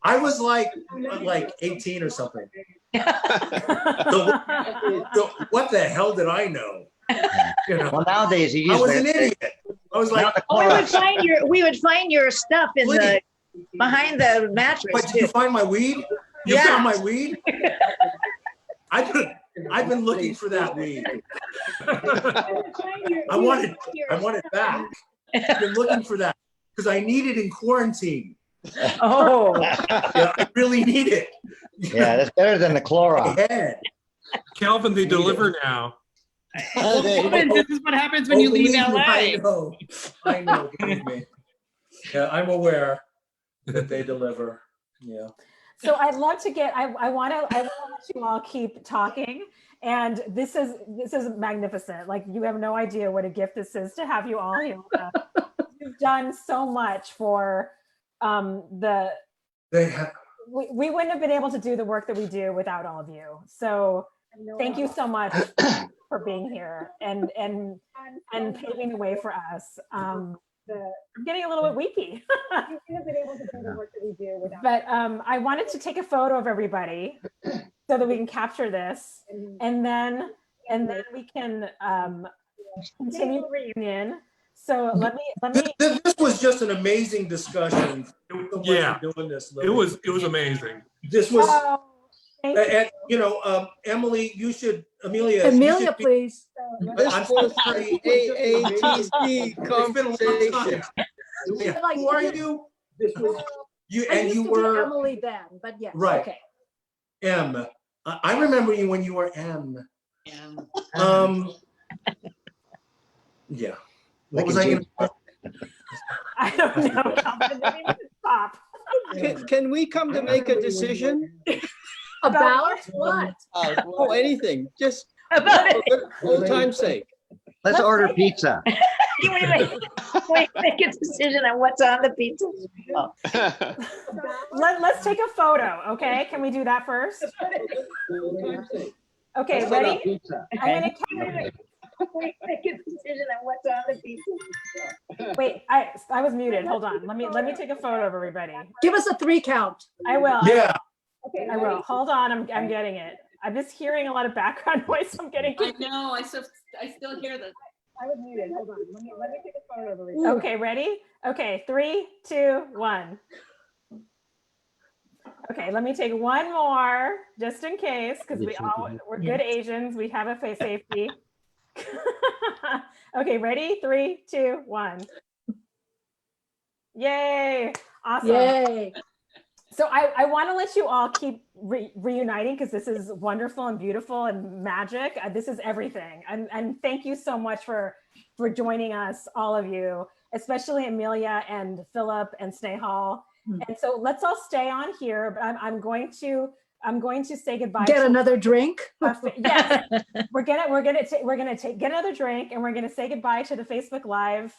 I was like 18 or something. So what the hell did I know? You know, Well, nowadays you I use was an idiot. I was like, Now the Oh, Clorox. we would find your stuff in the Please. behind the mattress. what, did you too. find my weed? You Yeah. found my weed? I've been looking for that weed. I want it back. I've been looking for that because I need it in quarantine. Oh, Yeah, I really need it. Yeah, that's better than the Clorox. Yeah. Calvin, they deliver now. Kelvin, this is what happens when you leave Believe me, LA. I know, believe me. Yeah, I'm aware that they deliver. Yeah. So I'd love to get, I want to let you all keep talking. And this is magnificent. Like, you have no idea what a gift this is to have you all here with us. You've done so much for we wouldn't have been able to do the work that we do without all of you. So thank you so much for being here and paving the way for us. I'm getting a little bit weepy. But I wanted to take a photo of everybody so that we can capture this, and then we can continue the reunion. So let me. This was just an amazing discussion. Yeah, doing this. it was amazing. This was, and Emily, you should, Amelia, Amelia, please. This was an AATC conversation. Who are you? This was you, I and used you to be were Emily then, but yes, right. okay. M. I remember you when you were M. Yeah. What was I going to? I don't know. Stop. Can we come to make a decision? About what? Oh, anything. Just About for old time's sake. Let's order pizza. Can we make a decision on what's on the pizza? Oh. Let's take a photo, okay? Can we do that first? Okay, ready? I'm gonna We make a decision on what's on the pizza. wait. I was muted. Hold on. Let me take a photo of everybody. Give us a 3 count. I will. Yeah. Okay, I will. Hold on. I'm getting it. I'm just hearing a lot of background noise. I'm getting. I know, I still hear this. I was muted. Hold on. Let me take a photo of everybody. Okay, ready? Okay, 3, 2, 1. Okay, let me take one more just in case, because we're good Asians. We have a face safety. Okay, ready? 3, 2, 1. Yay! Awesome. Yay. So I want to let you all keep reuniting, because this is wonderful and beautiful and magic. This is everything. And thank you so much for joining us, all of you, especially Emilya and Philip and Snehal. And so let's all stay on here. But I'm going to say goodbye. Get another drink. Yes, we're gonna get another drink, and we're gonna say goodbye to the Facebook Live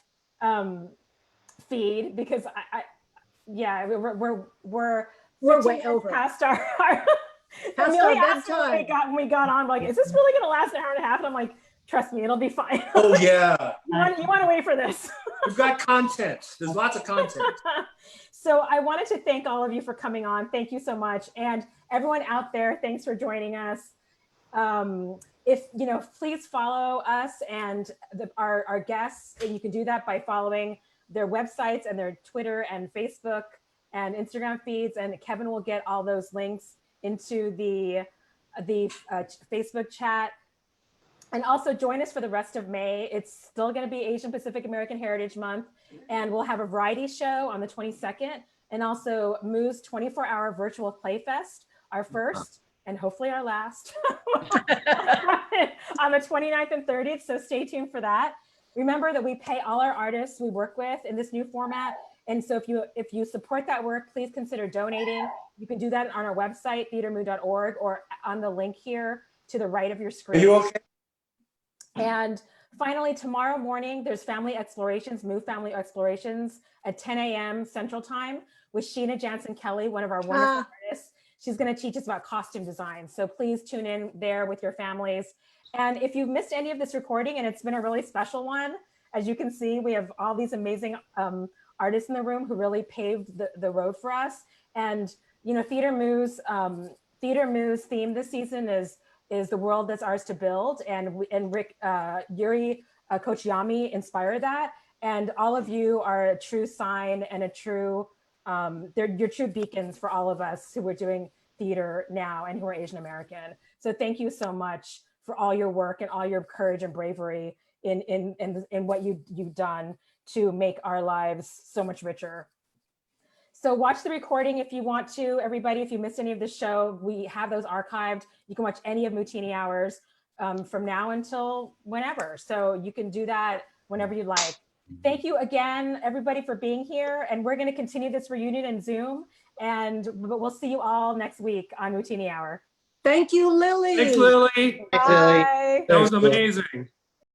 feed, because we're way over past our past Amelia our asked me when we got on, like, is this really gonna last an hour and a half? And I'm like, trust me, it'll be fine. Oh yeah. You want to wait for this. We've got content. There's lots of content. So I wanted to thank all of you for coming on. Thank you so much. And everyone out there, thanks for joining us. Please follow us and our guests. And you can do that by following their websites and their Twitter and Facebook and Instagram feeds. And Kevin will get all those links into the Facebook chat. And also join us for the rest of May. It's still going to be Asian Pacific American Heritage Month. And we'll have a variety show on the 22nd, and also Mu's 24-hour virtual play fest, our first and hopefully our last on the 29th and 30th. So stay tuned for that. Remember that we pay all our artists we work with in this new format. And so if you support that work, please consider donating. You can do that on our website, theatermu.org, or on the link here to the right of your screen. Are you okay? And finally, tomorrow morning, there's Family Explorations, Mu Family Explorations at 10 a.m. Central Time with Sheena Jansen-Kelly, one of our wonderful artists. She's going to teach us about costume design. So please tune in there with your families. And if you've missed any of this recording, and it's been a really special one, as you can see, we have all these amazing artists in the room who really paved the road for us. And, Theater Mu's theme this season is the world that's ours to build. And Rick, Yuri Kochiyami inspired that. And all of you are a true sign and a true, you're true beacons for all of us who are doing theater now and who are Asian American. So thank you so much for all your work and all your courage and bravery in what you've done to make our lives so much richer. So watch the recording if you want to, everybody. If you missed any of the show, we have those archived. You can watch any of Mu-tini Hours from now until whenever. So you can do that whenever you like. Thank you again, everybody, for being here. And we're going to continue this reunion in Zoom But we'll see you all next week on Mu-tini Hour. Thank you, Lily. Thanks, Lily. Bye. That was amazing.